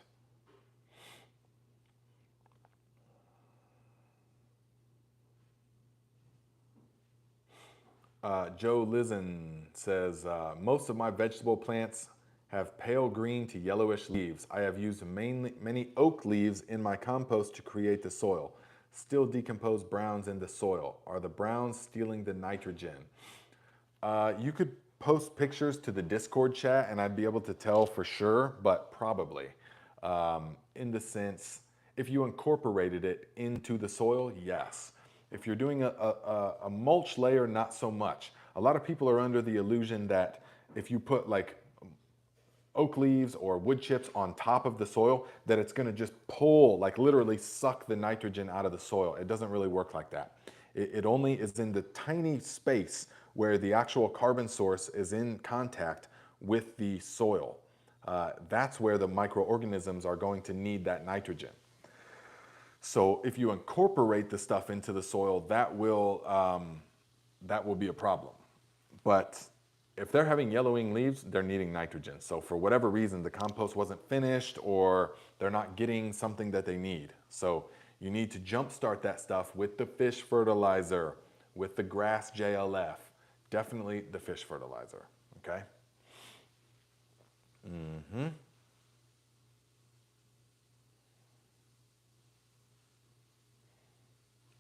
Joe Lizen says, most of my vegetable plants have pale green to yellowish leaves. I have used many oak leaves in my compost to create the soil. Still decomposed browns in the soil. Are the browns stealing the nitrogen? You could post pictures to the Discord chat and I'd be able to tell for sure, but probably. In the sense, if you incorporated it into the soil, yes. If you're doing a mulch layer, not so much. A lot of people are under the illusion that if you put like oak leaves or wood chips on top of the soil, that it's gonna just pull, like literally suck the nitrogen out of the soil. It doesn't really work like that. It only is in the tiny space where the actual carbon source is in contact with the soil. That's where the microorganisms are going to need that nitrogen. So if you incorporate the stuff into the soil, that will be a problem. But if they're having yellowing leaves, they're needing nitrogen. So for whatever reason, the compost wasn't finished or they're not getting something that they need. So you need to jumpstart that stuff with the fish fertilizer, with the grass JLF, definitely the fish fertilizer, okay?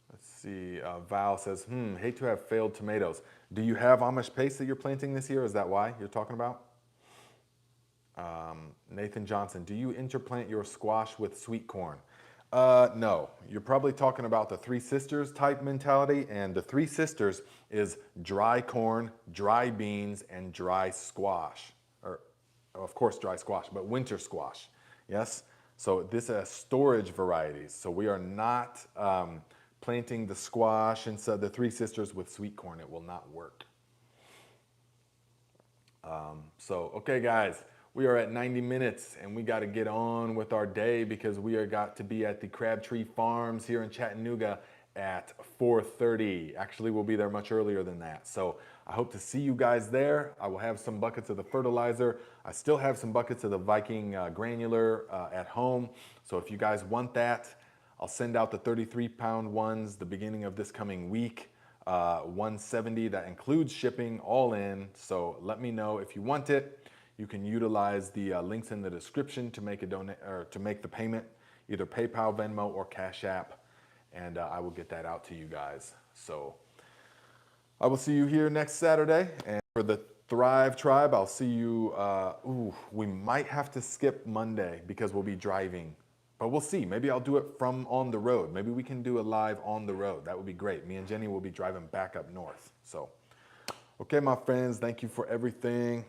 Let's see, Val says, hate to have failed tomatoes. Do you have Amish paste that you're planting this year? Is that why you're talking about? Nathan Johnson, do you interplant your squash with sweet corn? No, you're probably talking about the Three Sisters type mentality, and the Three Sisters is dry corn, dry beans, and dry squash. Or, of course, dry squash, but winter squash, yes? So this is storage varieties. So we are not planting the squash and so the Three Sisters with sweet corn. It will not work. Okay, guys. We are at 90 minutes and we got to get on with our day because we are got to be at the Crabtree Farms here in Chattanooga at 4:30. Actually, we'll be there much earlier than that. So I hope to see you guys there. I will have some buckets of the fertilizer. I still have some buckets of the Viking granular at home. So if you guys want that, I'll send out the 33-pound ones the beginning of this coming week. 170, that includes shipping all in. So let me know if you want it. You can utilize the links in the description to make to make the payment, either PayPal, Venmo, or Cash App, and I will get that out to you guys. So I will see you here next Saturday, and for the Thrive Tribe, I'll see you. We might have to skip Monday because we'll be driving, but we'll see. Maybe I'll do it from on the road. Maybe we can do a live on the road. That would be great. Me and Jenny will be driving back up north. So, okay, my friends, thank you for everything.